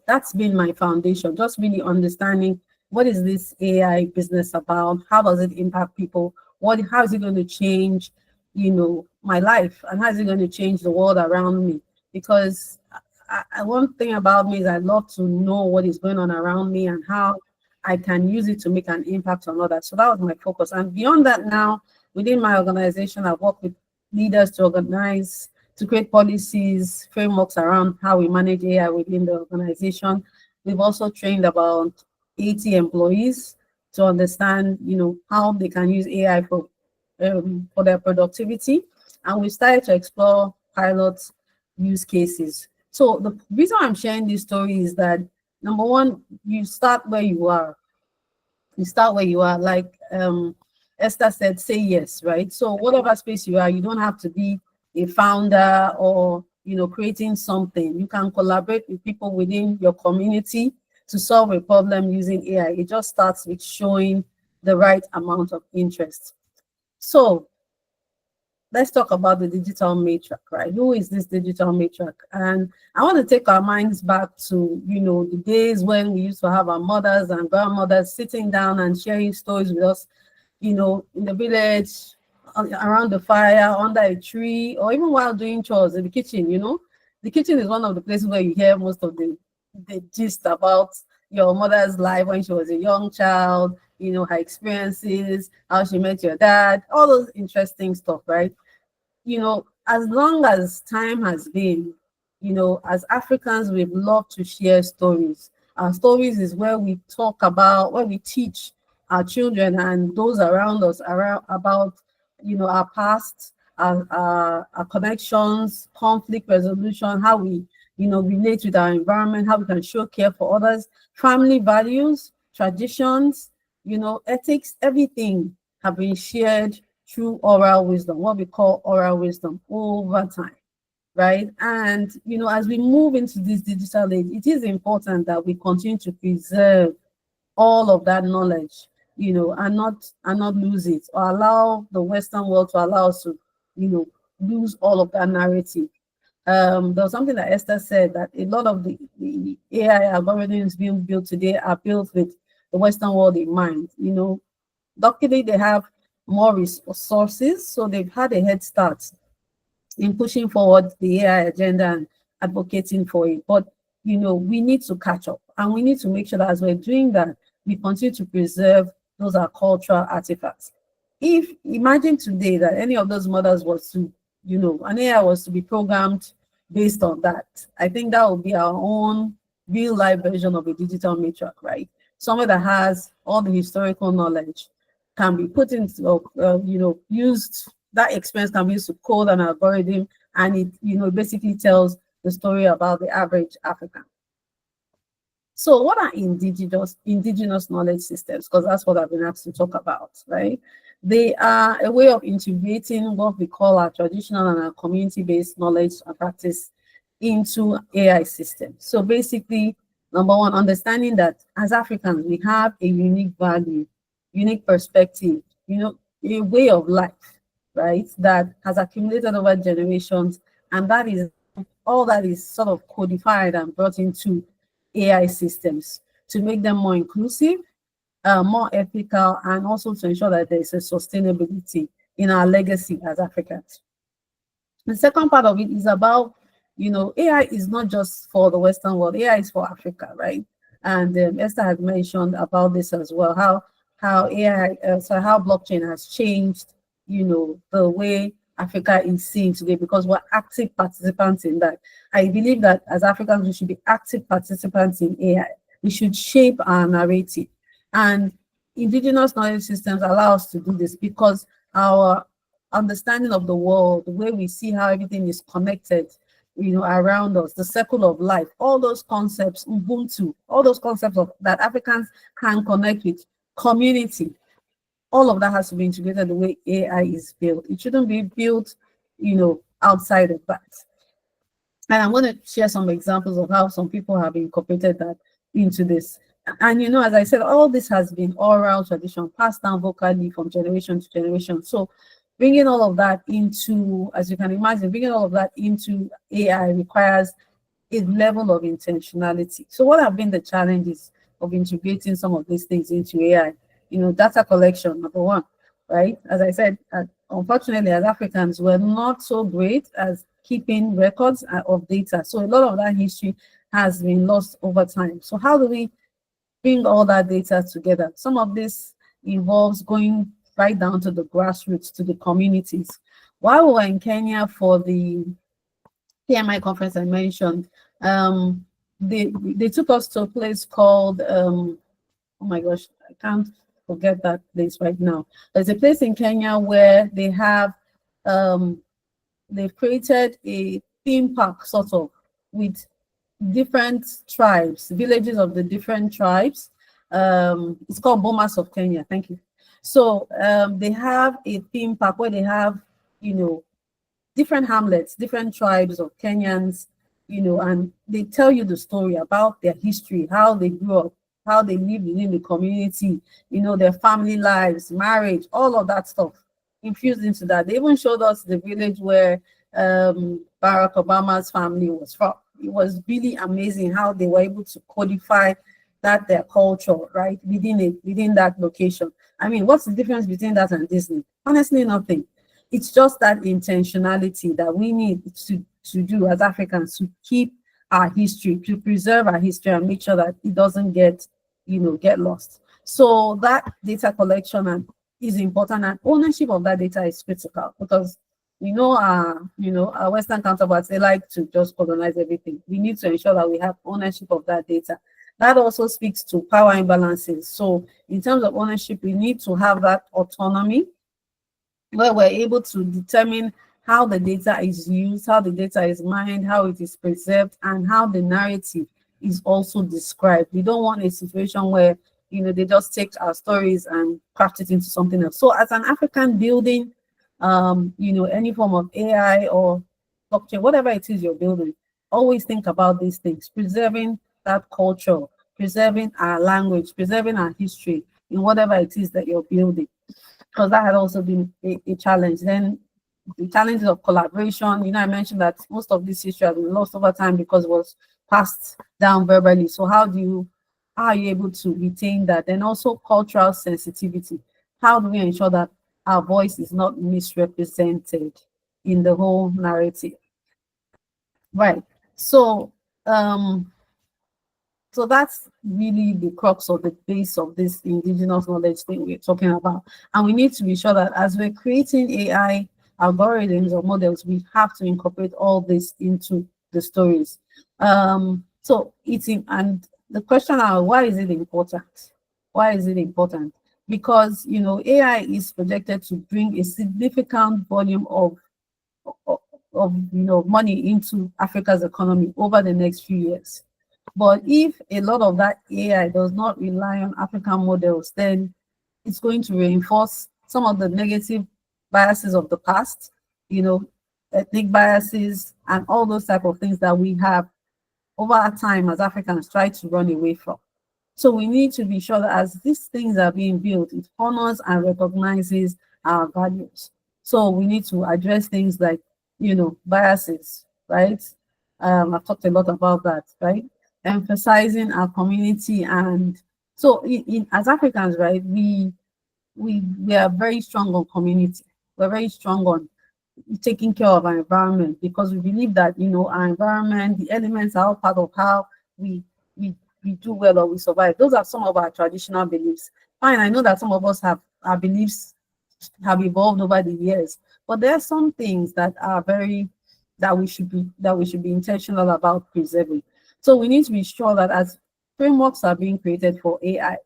that's been my foundation, just really understanding what is this AI business about? How does it impact people? How is it going to change, my life, and how is it going to change the world around me? Because one thing about me is I love to know what is going on around me and how I can use it to make an impact on others. So that was my focus. And beyond that, now within my organization, I work with leaders to create policies, frameworks around how we manage AI within the organization. We've also trained about 80 employees to understand, how they can use AI for their productivity. And we started to explore pilot use cases. So the reason I'm sharing this story is that, number one, you start where you are. Like Esther said, say yes, right? So whatever space you are, you don't have to be a founder or creating something. You can collaborate with people within your community to solve a problem using AI. It just starts with showing the right amount of interest. So let's talk about the digital matriarch, right? Who is this digital matriarch? And I want to take our minds back to, the days when we used to have our mothers and grandmothers sitting down and sharing stories with us, in the village, around the fire, under a tree, or even while doing chores in the kitchen. The kitchen is one of the places where you hear most of the gist about your mother's life when she was a young child, her experiences, how she met your dad, all those interesting stuff, right? As long as time has been, as Africans, we've loved to share stories. Our stories is where we teach our children and those around us about, our past, our connections, conflict resolution, how we, relate with our environment, how we can show care for others, family values, traditions, ethics, everything have been shared through oral wisdom, what we call oral wisdom over time, right? And, as we move into this digital age, it is important that we continue to preserve all of that knowledge, and not lose it or allow the Western world to allow us to, lose all of that narrative. There was something that Esther said, that a lot of the AI algorithms being built today are built with the Western world in mind. Luckily, they have more resources, so they've had a head start in pushing forward the AI agenda and advocating for it. But we need to catch up, and we need to make sure that as we're doing that, we continue to preserve those are cultural artifacts. If imagine today that any of those mothers was to, an AI was to be programmed based on that, I think that would be our own real life version of a digital matriarch, right? Someone that has all the historical knowledge can be put into, used, that experience can be used to code an algorithm, and it, basically tells the story about the average African. So what are indigenous knowledge systems? Because that's what I've been asked to talk about, right? They are a way of integrating what we call our traditional and our community-based knowledge and practice into AI systems. So basically, number one, understanding that as Africans, we have a unique value, unique perspective, a way of life, right, that has accumulated over generations, and that is all that is sort of codified and brought into AI systems to make them more inclusive, more ethical, and also to ensure that there is a sustainability in our legacy as Africans. The second part of it is about, AI is not just for the Western world. AI is for Africa, right? And Esther has mentioned about this as well, how AI, how blockchain has changed, the way Africa is seen today, because we're active participants in that. I believe that as Africans, we should be active participants in AI. We should shape our narrative. And indigenous knowledge systems allow us to do this because our understanding of the world, the way we see how everything is connected, around us, the circle of life, all those concepts, Ubuntu, all those concepts that Africans can connect with, community, all of that has to be integrated the way AI is built. It shouldn't be built, outside of that. And I'm going to share some examples of how some people have incorporated that into this. And, as I said, all this has been oral tradition, passed down vocally from generation to generation. So bringing all of that into, as you can imagine, bringing all of that into AI requires a level of intentionality. So what have been the challenges of integrating some of these things into AI? Data collection, number one, right? As I said, unfortunately, as Africans, we're not so great as keeping records of data. So a lot of that history has been lost over time. So how do we bring all that data together? Some of this involves going right down to the grassroots, to the communities. While we were in Kenya for the PMI conference I mentioned, they took us to a place called, oh my gosh, I can't forget that place right now. There's a place in Kenya where they have, they've created a theme park sort of with different tribes, villages of the different tribes. It's called Bomas of Kenya. Thank you. So they have a theme park where they have, different hamlets, different tribes of Kenyans, and they tell you the story about their history, how they grew up, how they live within the community, their family lives, marriage, all of that stuff infused into that. They even showed us the village where Barack Obama's family was from. It was really amazing how they were able to codify their culture, right, within that location. I mean, what's the difference between that and Disney? Honestly, nothing. It's just that intentionality that we need to do as Africans to keep our history, to preserve our history and make sure that it doesn't get lost. So that data collection is important, and ownership of that data is critical because our Western counterparts, they like to just colonize everything. We need to ensure that we have ownership of that data. That also speaks to power imbalances. So in terms of ownership, we need to have that autonomy where we're able to determine how the data is used, how the data is mined, how it is preserved, and how the narrative is also described. We don't want a situation where, they just take our stories and craft it into something else. So as an African building, any form of AI or blockchain, whatever it is you're building, always think about these things, preserving that culture, preserving our language, preserving our history in whatever it is that you're building, because that had also been a challenge. Then the challenges of collaboration, I mentioned that most of this history has been lost over time because it was passed down verbally. So how are you able to retain that? And also cultural sensitivity. How do we ensure that our voice is not misrepresented in the whole narrative? Right. So so that's really the crux of the base of this indigenous knowledge thing we're talking about. And we need to be sure that as we're creating AI algorithms or models, we have to incorporate all this into the stories. So and the question now, why is it important? Why is it important? Because AI is projected to bring a significant volume of money into Africa's economy over the next few years. But if a lot of that AI does not rely on African models, then it's going to reinforce some of the negative biases of the past, ethnic biases and all those type of things that we have over time as Africans try to run away from. So we need to be sure that as these things are being built, it honors and recognizes our values. So we need to address things like, biases, right? I've talked a lot about that, right? emphasizing our community. And so as Africans, right, we are very strong on community. We're very strong on taking care of our environment, because we believe that, you know, our environment, the elements are all part of how we we we do well or we survive. Those are some of our traditional beliefs. Fine, I know that some of us have our beliefs have evolved over the years, but there are some things that are very that we should be intentional about preserving. So we need to be sure that as frameworks are being created for AI,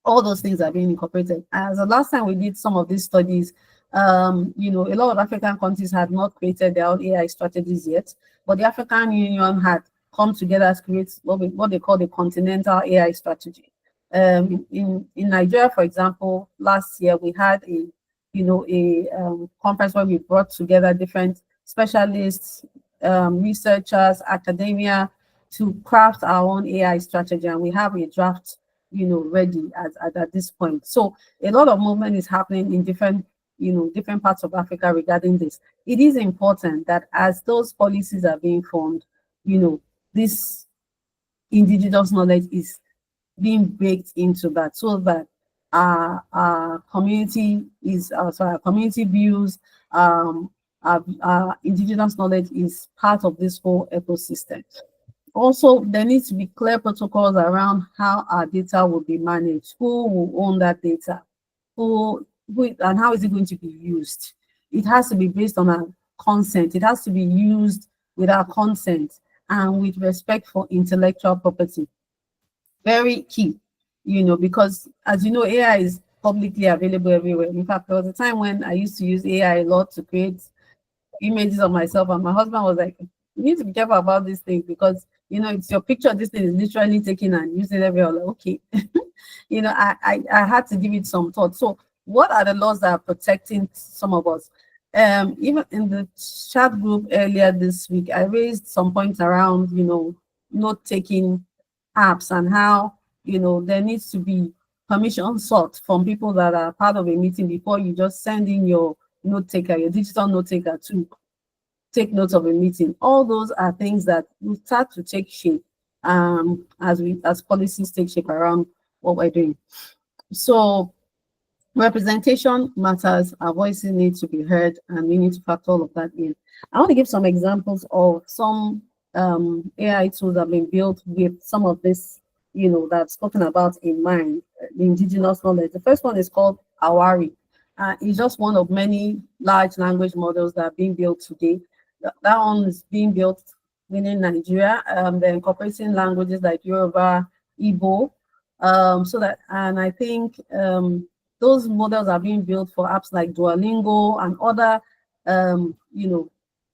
all those things are being incorporated. As the last time we did some of these studies, you know, a lot of African countries had not created their own AI strategies yet, but the African Union had come together to create what they call the continental AI strategy. In Nigeria, for example, last year we had a conference where we brought together different specialists, researchers, academia, to craft our own AI strategy, and we have a draft, you know, ready at this point. So a lot of movement is happening in different parts of Africa regarding this. It is important that as those policies are being formed, you know, this indigenous knowledge is being baked into that, so that our community is our community views, our indigenous knowledge is part of this whole ecosystem. Also, there needs to be clear protocols around how our data will be managed, who will own that data, and how is it going to be used. It has to be based on our consent. It has to be used with our consent and with respect for intellectual property. Very key, you know, because as you know, AI is publicly available everywhere. In fact, there was a time when I used to use AI a lot to create images of myself, and my husband was like, you need to be careful about this thing, because you know, it's your picture, this thing is literally taken and used everywhere. Like, okay. You know, I had to give it some thought. So what are the laws that are protecting some of us? Even in the chat group earlier this week, I raised some points around, you know, note-taking apps, and how, you know, there needs to be permission sought from people that are part of a meeting before you just send in your note taker, your digital note taker, to take notes of a meeting. All those are things that will start to take shape as policies take shape around what we're doing. So representation matters, our voices need to be heard, and we need to factor all of that in. I want to give some examples of some AI tools that have been built with some of this, you know, that's spoken about in mind, the indigenous knowledge. The first one is called AWAI. It's just one of many large language models that are being built today. That one is being built within Nigeria. They're incorporating languages like Yoruba, Igbo, and I think those models are being built for apps like Duolingo and other, you know,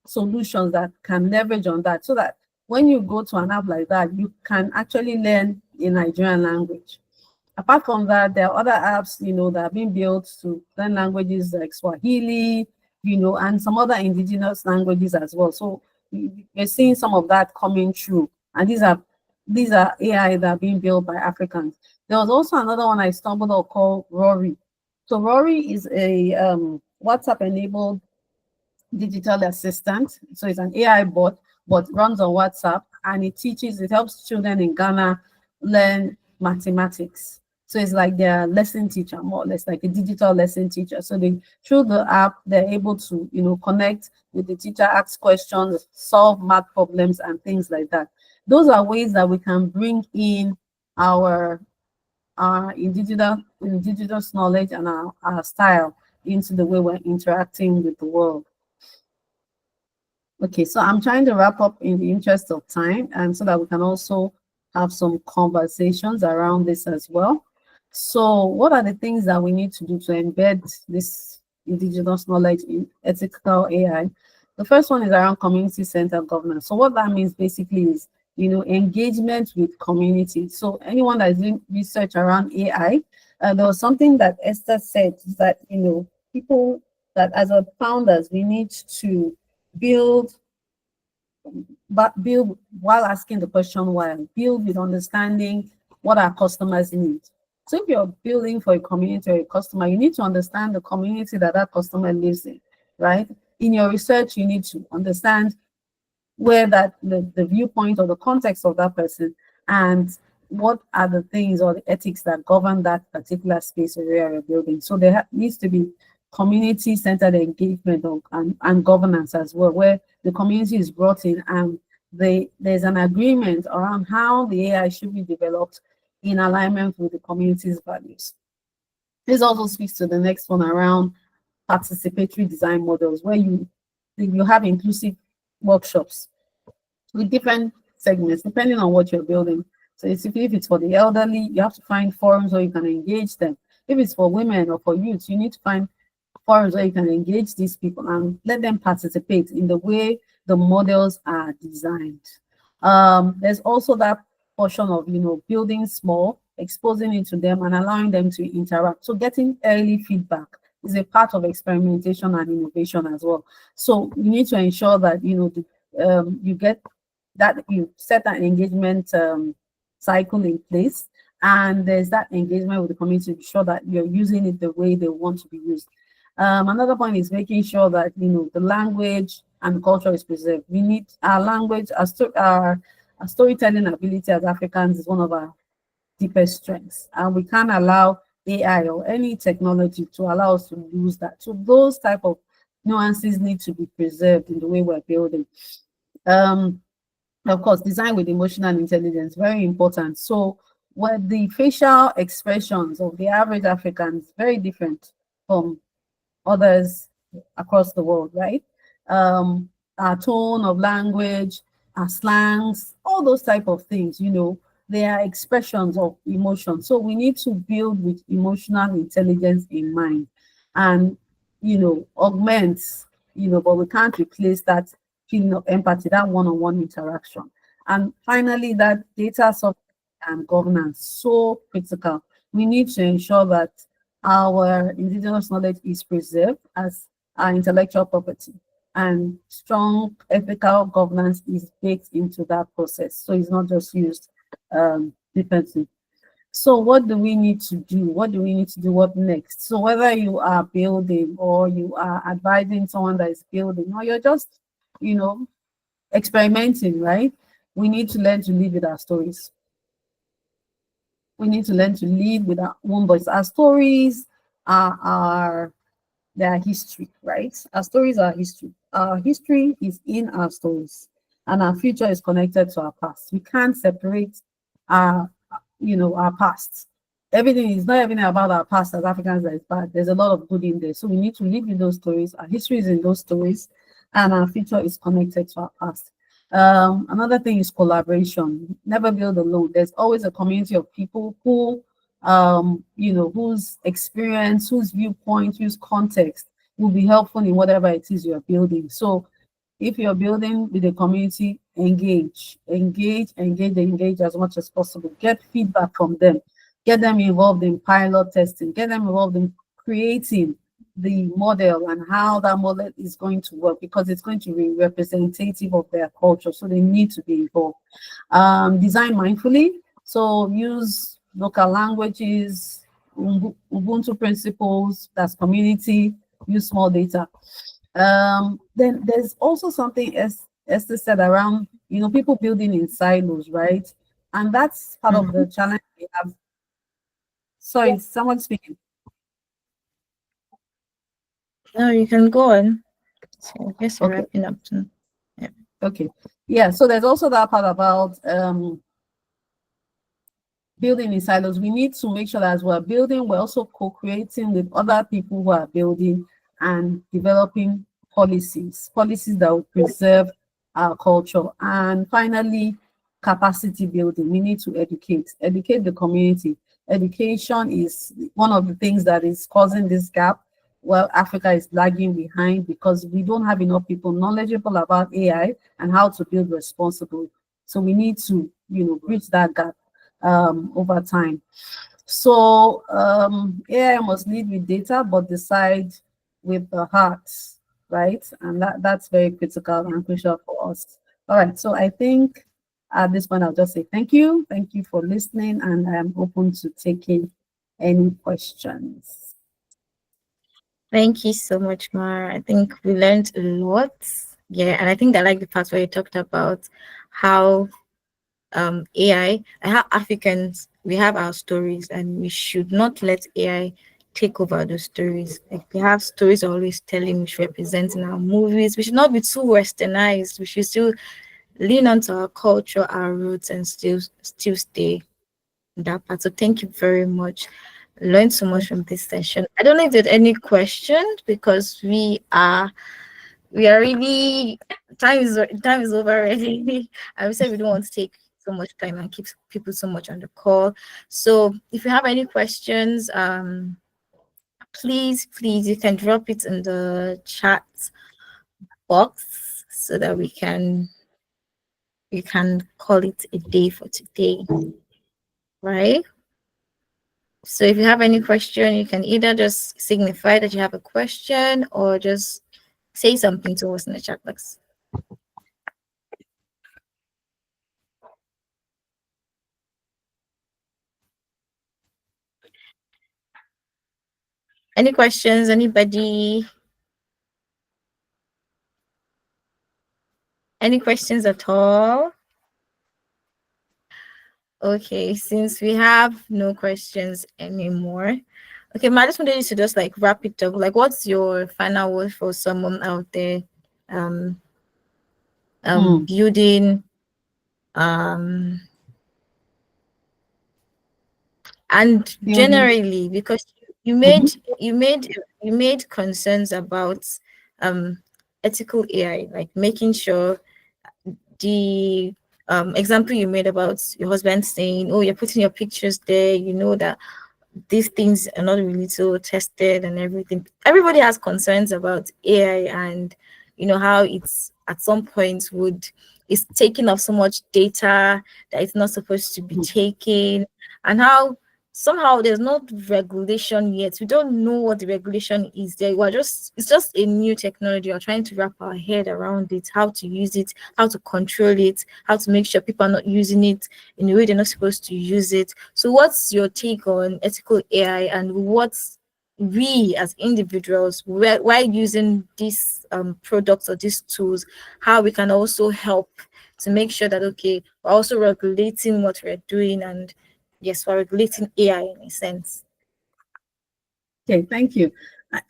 solutions that can leverage on that, so that when you go to an app like that, you can actually learn a Nigerian language. Apart from that, there are other apps, you know, that are being built to learn languages like Swahili, you know, and some other indigenous languages as well. So we're seeing some of that coming through, and these are AI that are being built by Africans. There was also another one I stumbled on called Rory. So Rory is a WhatsApp-enabled digital assistant. So it's an AI bot, but runs on WhatsApp, and it helps children in Ghana learn mathematics. So it's like their lesson teacher, more or less like a digital lesson teacher. So through the app, they're able to, you know, connect with the teacher, ask questions, solve math problems, and things like that. Those are ways that we can bring in our indigenous knowledge and our style into the way we're interacting with the world. Okay, so I'm trying to wrap up in the interest of time, and so that we can also have some conversations around this as well. So what are the things that we need to do to embed this indigenous knowledge in ethical AI? The first one is around community-centered governance. So what that means basically is, you know, engagement with community. So anyone that is doing research around AI, there was something that Esther said, that, you know, people that as a founders, we need to build while asking the question why, build with understanding what our customers need. So if you're building for a community or a customer, you need to understand the community that customer lives in, right? In your research, you need to understand where that the viewpoint or the context of that person, and what are the things or the ethics that govern that particular space or area we're building. So there needs to be community-centered engagement and governance as well, where the community is brought in and there's an agreement around how the AI should be developed in alignment with the community's values. This also speaks to the next one around participatory design models, where you have inclusive workshops with different segments depending on what you're building. So if it's for the elderly, you have to find forums where you can engage them. If it's for women or for youth, you need to find forums where you can engage these people and let them participate in the way the models are designed. There's also that portion of building small, exposing it to them and allowing them to interact. So getting early feedback is a part of experimentation and innovation as well. So you need to ensure that you get that, you set that engagement cycle in place, and there's that engagement with the community to be sure that you're using it the way they want to be used. Another point is making sure that the language and culture is preserved. We need our language, our storytelling ability as Africans is one of our deepest strengths, and we can't allow AI or any technology to allow us to lose that. So those type of nuances need to be preserved in the way we're building. Of course, design with emotional intelligence, very important. So what the facial expressions of the average African is very different from others across the world, right? Our tone of language, our slangs, all those type of things, they are expressions of emotion. So we need to build with emotional intelligence in mind and, augment, but we can't replace that feeling of empathy, that one-on-one interaction. And finally, that data sovereignty and governance, so critical. We need to ensure that our indigenous knowledge is preserved as our intellectual property, and strong ethical governance is baked into that process. So it's not just used differently. So what do we need to do? What do we need to do? What next? So whether you are building or you are advising someone that is building, or you're just, experimenting, right? We need to learn to live with our stories. We need to learn to live with our own voice. Our stories are their history, right? Our stories are history. Our history is in our stories, and our future is connected to our past. We can't separate our past. Everything is not everything about our past as Africans that is bad. There's a lot of good in there. So we need to live with those stories. Our history is in those stories, and our future is connected to our past. Another thing is collaboration. Never build alone. There's always a community of people who, whose experience, whose viewpoint, whose context will be helpful in whatever it is you're building. So if you're building with a community, engage as much as possible. Get feedback from them. Get them involved in pilot testing. Get them involved in creating the model and how that model is going to work, because it's going to be representative of their culture. So they need to be involved. Design mindfully. So use local languages, Ubuntu principles, that's community, use small data. Then there's also something Esther said around, people building in silos, right? And that's part of the challenge we have. Sorry, someone speaking. No, you can go on. So just Okay. wrapping up soon. Yeah. Okay. Yeah. So there's also that part about building in silos. We need to make sure that as we're building, we're also co-creating with other people who are building and developing policies that will preserve our culture. And finally, capacity building. We need to educate the community. Education is one of the things that is causing this gap. Well, Africa is lagging behind because we don't have enough people knowledgeable about AI and how to build responsibly. So we need to, bridge that gap over time. So AI must lead with data, but decide with the heart, right? And that's very critical and crucial for us. All right, so I think at this point, I'll just say thank you. Thank you for listening, and I am open to taking any questions. Thank you so much, Mara. I think we learned a lot. Yeah, and I think I like the part where you talked about how AI and how Africans, we have our stories and we should not let AI take over those stories. Like we have stories always telling, we should represent in our movies. We should not be too westernized. We should still lean onto our culture, our roots, and still stay in that part. So thank you very much. Learned so much from this session. I don't know if there's any questions because we are really time is over already. I would say we don't want to take so much time and keep people so much on the call. So if you have any questions, please you can drop it in the chat box so that we can call it a day for today, right? So if you have any question, you can either just signify that you have a question or just say something to us in the chat box. Any questions? Anybody? Any questions at all? Okay, since we have no questions anymore. Okay, Ma, I just wanted you to just like wrap it up. Like, what's your final word for someone out there um building um and Building. generally because you made concerns about um ethical AI, like making sure the example you made about your husband saying, oh, you're putting your pictures there, you know that these things are not really so tested and everything. Everybody has concerns about AI and how it's at some point would is taking up so much data that it's not supposed to be taking, and how somehow there's not regulation yet. We don't know what the regulation is there. It's just a new technology. We're trying to wrap our head around it, how to use it, how to control it, how to make sure people are not using it in a way they're not supposed to use it. So what's your take on ethical AI and what's we as individuals, while using these products or these tools, how we can also help to make sure that, okay, we're also regulating what we're doing, and yes, we're regulating AI in a sense. Okay, thank you.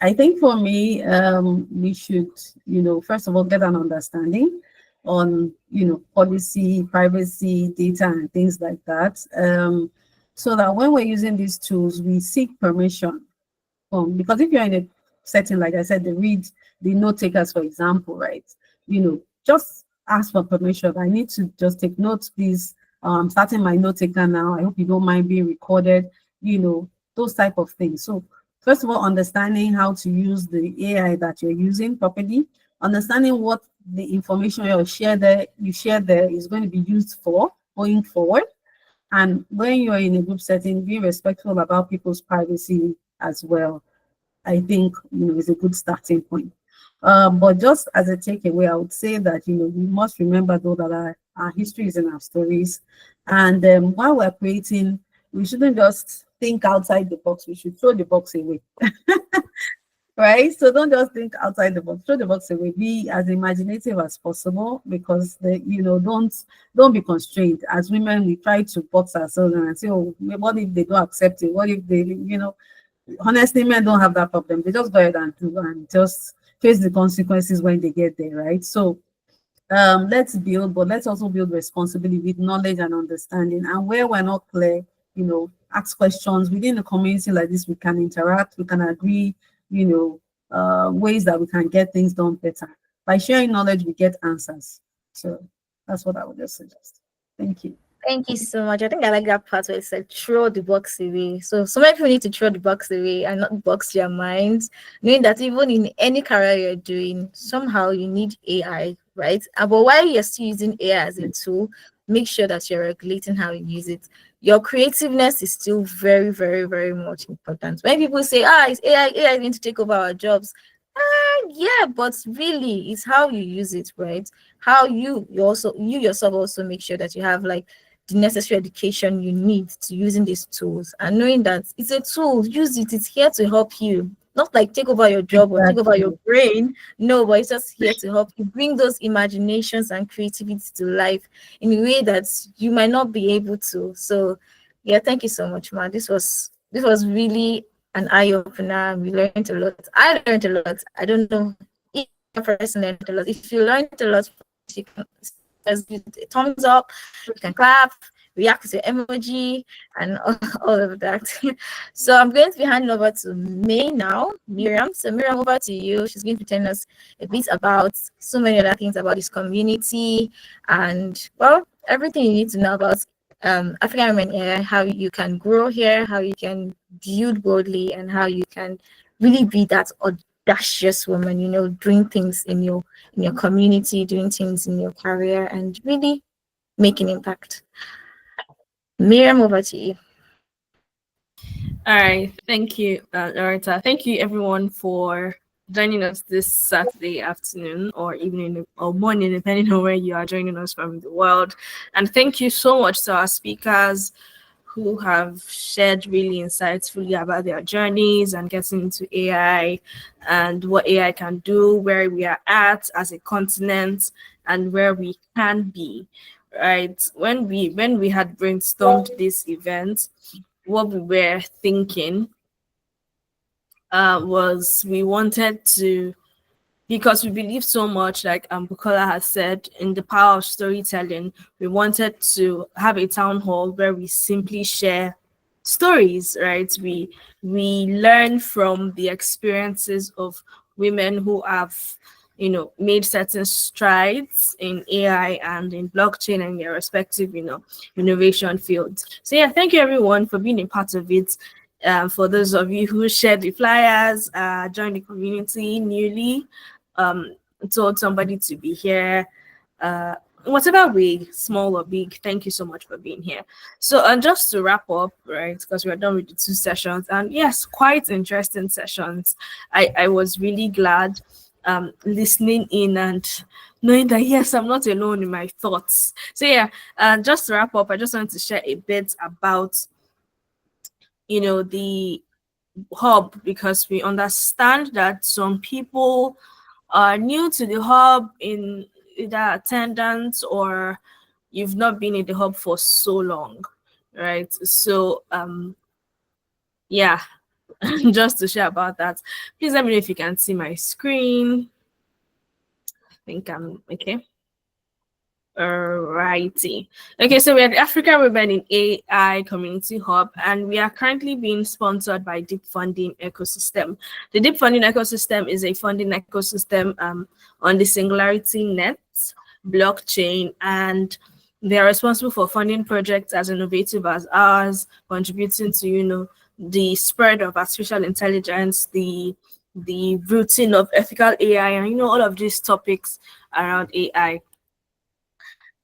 I think for me, we should, first of all, get an understanding on, policy, privacy, data, and things like that. So that when we're using these tools, we seek permission. Because if you're in a setting, like I said, the note takers, for example, right? Just ask for permission. I need to just take notes, please. I'm starting my note taker now. I hope you don't mind being recorded, those type of things. So first of all, understanding how to use the AI that you're using properly, understanding what the information you share there is going to be used for going forward. And when you're in a group setting, be respectful about people's privacy as well. I think is a good starting point. But just as a takeaway, I would say that we must remember though that our history is in our stories, and while we're creating, we shouldn't just think outside the box. We should throw the box away. Right? So don't just think outside the box. Throw the box away. Be as imaginative as possible, because don't be constrained. As women, we try to box ourselves and say, oh, what if they don't accept it? What if they, honestly, men don't have that problem. They just go ahead and do and just face the consequences when they get there, right? So let's build, but let's also build responsibly with knowledge and understanding. And where we're not clear, ask questions within the community like this. We can interact, we can agree, ways that we can get things done better. By sharing knowledge, we get answers. So that's what I would just suggest. Thank you. Thank you so much. I think I like that part where it said throw the box away. So many people need to throw the box away and not box their minds, knowing that even in any career you're doing, somehow you need AI, right? But while you're still using AI as a tool, make sure that you're regulating how you use it. Your creativeness is still very, very, very much important. When people say, it's AI is going to take over our jobs. Yeah, but really it's how you use it, right? How you yourself also make sure that you have like the necessary education you need to using these tools, and knowing that it's a tool, use it, it's here to help you. not like take over your job or take over your Exactly. brain. No, but it's just here to help you bring those imaginations and creativity to life in a way that you might not be able to. So yeah, thank you so much, man. This was really an eye opener. We learned a lot. I learned a lot. I don't know if a person learned a lot. If you learned a lot, you can just give it a thumbs up, you can clap, react to emoji, and all of that. So I'm going to be handing over to May now, Miriam. So Miriam, over to you. She's going to be telling us a bit about so many other things about this community and, well, everything you need to know about African women here, how you can grow here, how you can build boldly, and how you can really be that audacious woman, doing things in your community, doing things in your career, and really make an impact. Miriam, over to you. All right. Thank you, Loretta. Thank you, everyone, for joining us this Saturday afternoon or evening or morning, depending on where you are joining us from the world. And thank you so much to our speakers who have shared really insightfully about their journeys and getting into AI and what AI can do, where we are at as a continent, and where we can be. Right. When we had brainstormed this event, what we were thinking was we wanted to, because we believe so much, like Bukola has said, in the power of storytelling. We wanted to have a town hall where we simply share stories, right? We learn from the experiences of women who have, made certain strides in AI and in blockchain and their respective, innovation fields. So yeah, thank you everyone for being a part of it. For those of you who shared the flyers, joined the community newly, told somebody to be here, whatever way, small or big, thank you so much for being here. So, and just to wrap up, right, because we're done with the 2 sessions, and yes, quite interesting sessions. I was really glad listening in and knowing that yes, I'm not alone in my thoughts. So yeah, just to wrap up, I just wanted to share a bit about the hub, because we understand that some people are new to the hub in either attendance or you've not been in the hub for so long, right? So yeah, just to share about that. Please let me know if you can see my screen. I think I'm okay. Alrighty. Okay, so we're the African Women in AI Community Hub, and we are currently being sponsored by Deep Funding Ecosystem. The Deep Funding Ecosystem is a funding ecosystem on the Singularity Net blockchain, and they are responsible for funding projects as innovative as ours, contributing to the spread of artificial intelligence, the rooting of ethical AI, and all of these topics around AI.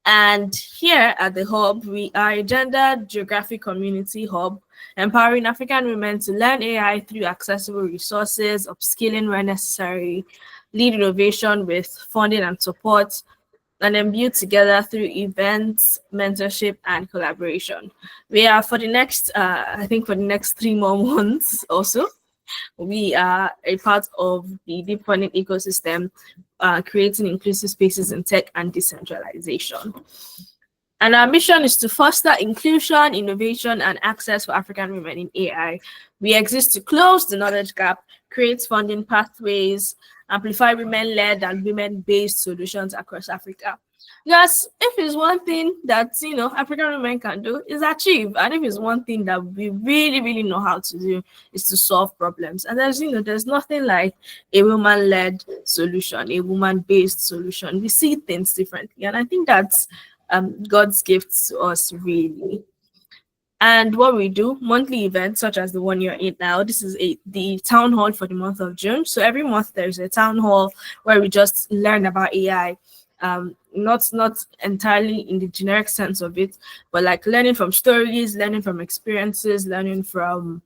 And here at the Hub, we are a gender geographic community hub, empowering African women to learn AI through accessible resources, upskilling where necessary, lead innovation with funding and support, and then build together through events, mentorship, and collaboration. We are for the next, I think for the next 3 more months also, we are a part of the deep funding ecosystem, creating inclusive spaces in tech and decentralization. And our mission is to foster inclusion, innovation, and access for African women in AI. We exist to close the knowledge gap, create funding pathways, amplify women-led and women-based solutions across Africa. Because if it's one thing that African women can do is achieve, and if it's one thing that we really, really know how to do is to solve problems. And there's nothing like a woman-led solution, a woman-based solution. We see things differently, and I think that's God's gift to us, really. And what we do, monthly events such as the one you're in now. This is the town hall for the month of June. So every month there's a town hall where we just learn about AI. Not entirely in the generic sense of it, but like learning from stories, learning from experiences, learning from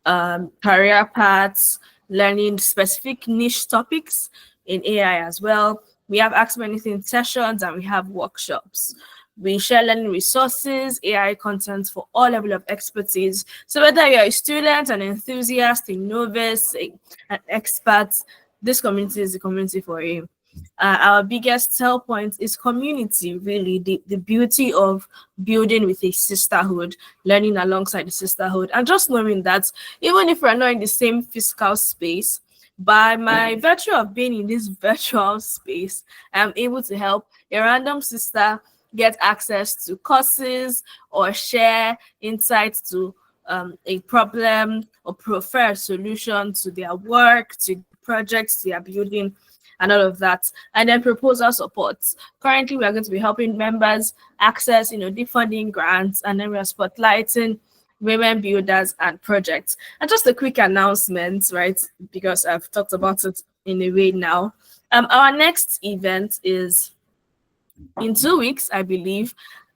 career paths, learning specific niche topics in AI as well. We have Ask Me Anything sessions and we have workshops. We share learning resources, AI content for all level of expertise. So whether you're a student, an enthusiast, a novice, an expert, this community is the community for you. Our biggest sell point is community, really, the beauty of building with a sisterhood, learning alongside the sisterhood, and just knowing that even if we're not in the same physical space, by my virtue of being in this virtual space, I'm able to help a random sister get access to courses or share insights to a problem or prefer a solution to their work, to projects they are building, and all of that. And then proposal support. Currently, we are going to be helping members access, deep funding grants, and then we are spotlighting women builders and projects. And just a quick announcement, right? Because I've talked about it in a way now. Our next event is in 2 weeks, I believe,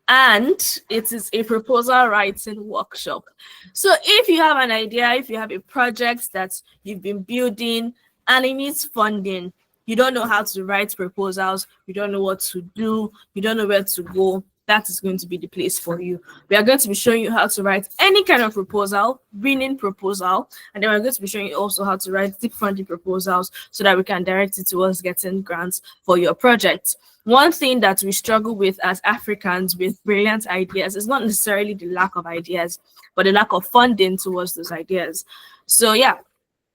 and it is a proposal writing workshop. So if you have an idea, if you have a project that you've been building and it needs funding, you don't know how to write proposals, you don't know what to do, you don't know where to go, that is going to be the place for you. We are going to be showing you how to write any kind of proposal, winning proposal, and then we're going to be showing you also how to write deep funding proposals so that we can direct it towards getting grants for your project. One thing that we struggle with as Africans with brilliant ideas is not necessarily the lack of ideas, but the lack of funding towards those ideas. So yeah,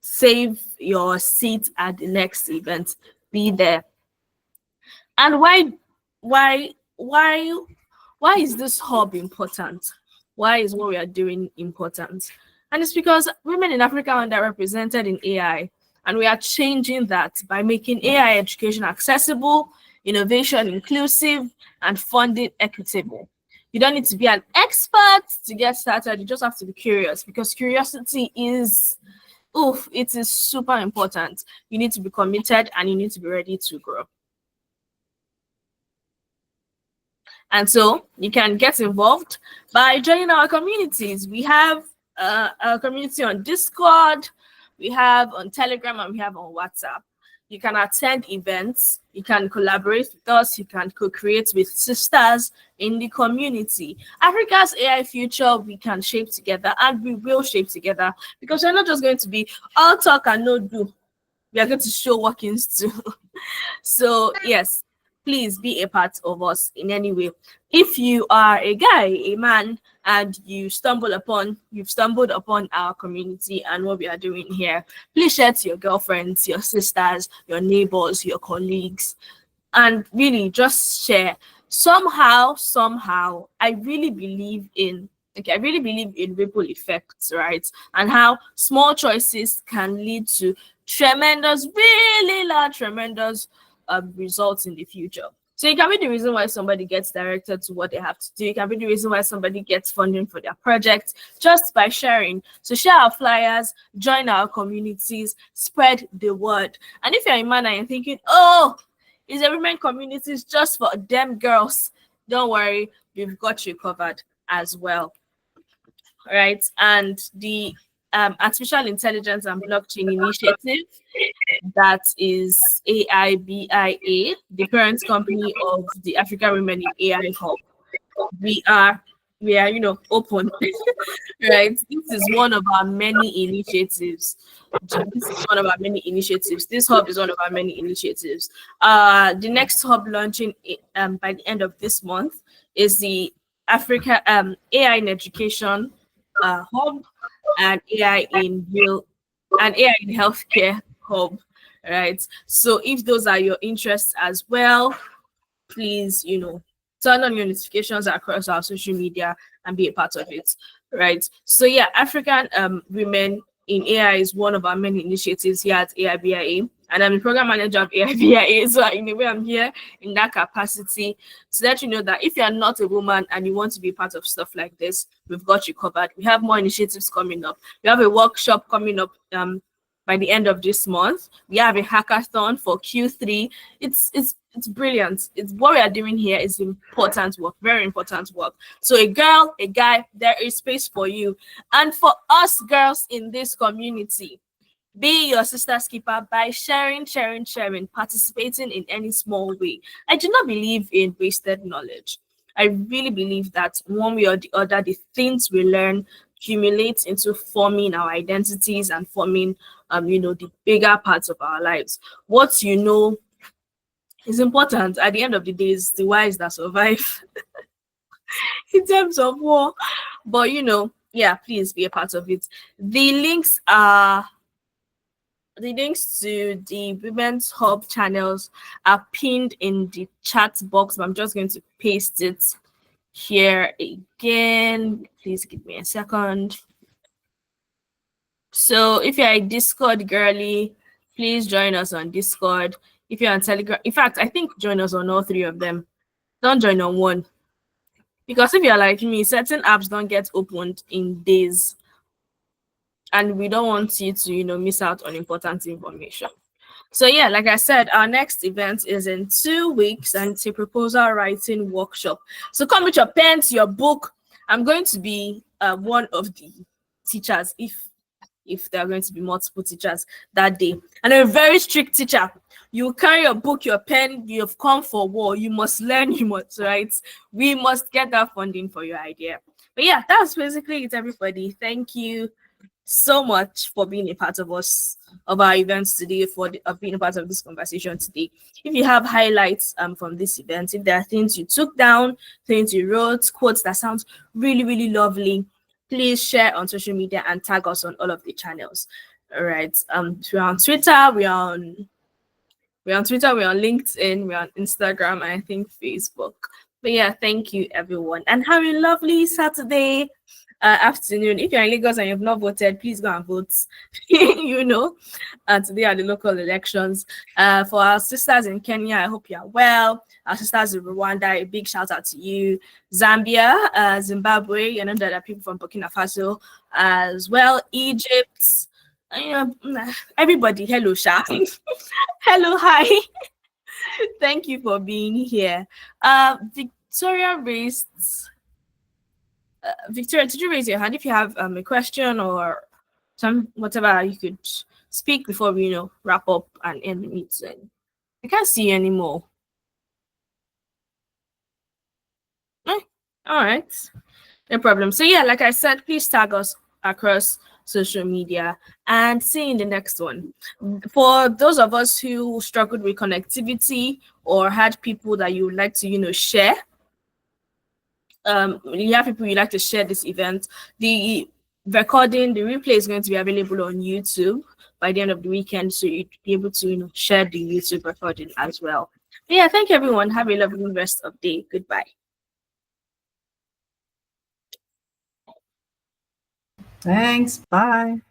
save your seat at the next event. Be there. And why is this hub important? Why is what we are doing important? And it's because women in Africa are underrepresented in AI, and we are changing that by making AI education accessible, innovation inclusive, and funding equitable. You don't need to be an expert to get started. You just have to be curious, because curiosity is, it is super important. You need to be committed and you need to be ready to grow. And so you can get involved by joining our communities. We have a community on Discord, we have on Telegram, and we have on WhatsApp. You can attend events, you can collaborate with us, you can co-create with sisters in the community. Africa's AI future, we can shape together, and we will shape together, because we're not just going to be all talk and no do. We are going to show workings too. So yes, please be a part of us in any way. If you are a guy, a man, and you've stumbled upon our community and what we are doing here, please share to your girlfriends, your sisters, your neighbors, your colleagues, and really just share. Somehow, I really believe in ripple effects, right? And how small choices can lead to tremendous, really large, tremendous results in the future. So it can be the reason why somebody gets directed to what they have to do. It can be the reason why somebody gets funding for their project just by sharing. So share our flyers, join our communities, spread the word. And if you're a man and you're thinking, is a women communities just for them girls, don't worry, we've got you covered as well. All right. And the Artificial Intelligence and Blockchain Initiative, that is AIBIA, the parent company of the African Women in AI Hub. We are open, right? This is one of our many initiatives. This hub is one of our many initiatives. The next hub launching by the end of this month is the Africa AI in Education hub, and AI in healthcare hub, right? So if those are your interests as well, please, turn on your notifications across our social media and be a part of it, right? So yeah, African women in AI is one of our many initiatives here at AIBIA, and I'm the program manager of AIBIA. So in a way, I'm here in that capacity to let you know that if you're not a woman and you want to be part of stuff like this, we've got you covered. We have more initiatives coming up. We have a workshop coming up by the end of this month. We have a hackathon for Q3. It's brilliant. It's what we are doing here is important work, very important work. So a girl, a guy, there is space for you. And for us girls in this community, be your sister's keeper by sharing, participating in any small way. I do not believe in wasted knowledge. I really believe that one way or the other, the things we learn accumulate into forming our identities and forming, the bigger parts of our lives. What you know is important. At the end of the day, it's the wise that survive in terms of war. But yeah, please be a part of it. The links to the Women's Hub channels are pinned in the chat box, but I'm just going to paste it here again. Please give me a second. So if you're a Discord girly, please join us on Discord. If you're on Telegram, in fact, I think join us on all three of them. Don't join on one. Because if you're like me, certain apps don't get opened in days. And we don't want you to, miss out on important information. So yeah, like I said, our next event is in 2 weeks, and it's a proposal writing workshop. So come with your pens, your book. I'm going to be one of the teachers if there are going to be multiple teachers that day. And I'm a very strict teacher. You carry your book, your pen, you've come for war. You must learn, you must write. We must get that funding for your idea. But yeah, that's basically it, everybody. Thank you so much for being a part of our events today, for being a part of this conversation today. If you have highlights from this event, if there are things you took down, things you wrote, quotes that sounds really, really lovely, please share on social media and tag us on all of the channels. All right. We're on Twitter, we're on LinkedIn, we're on Instagram, and I think Facebook. But yeah, thank you everyone, and have a lovely Saturday afternoon. If you're in Lagos and you've not voted, please go and vote. Today are the local elections. For our sisters in Kenya, I hope you are well. Our sisters in Rwanda, a big shout out to you. Zambia, Zimbabwe, there are people from Burkina Faso as well. Egypt, everybody, hello, Sha. Hello, hi. Thank you for being here. Victoria, did you raise your hand? If you have a question or whatever, you could speak before we wrap up and end the meeting. I can't see you anymore. All right, no problem. So yeah, like I said, please tag us across social media, and see you in the next one. For those of us who struggled with connectivity or had people that you would like to share, you have people you like to share this event, the replay is going to be available on YouTube by the end of the weekend, so you'd be able to share the YouTube recording as well. But yeah, thank you everyone. Have a lovely rest of the day. Goodbye. Thanks. Bye.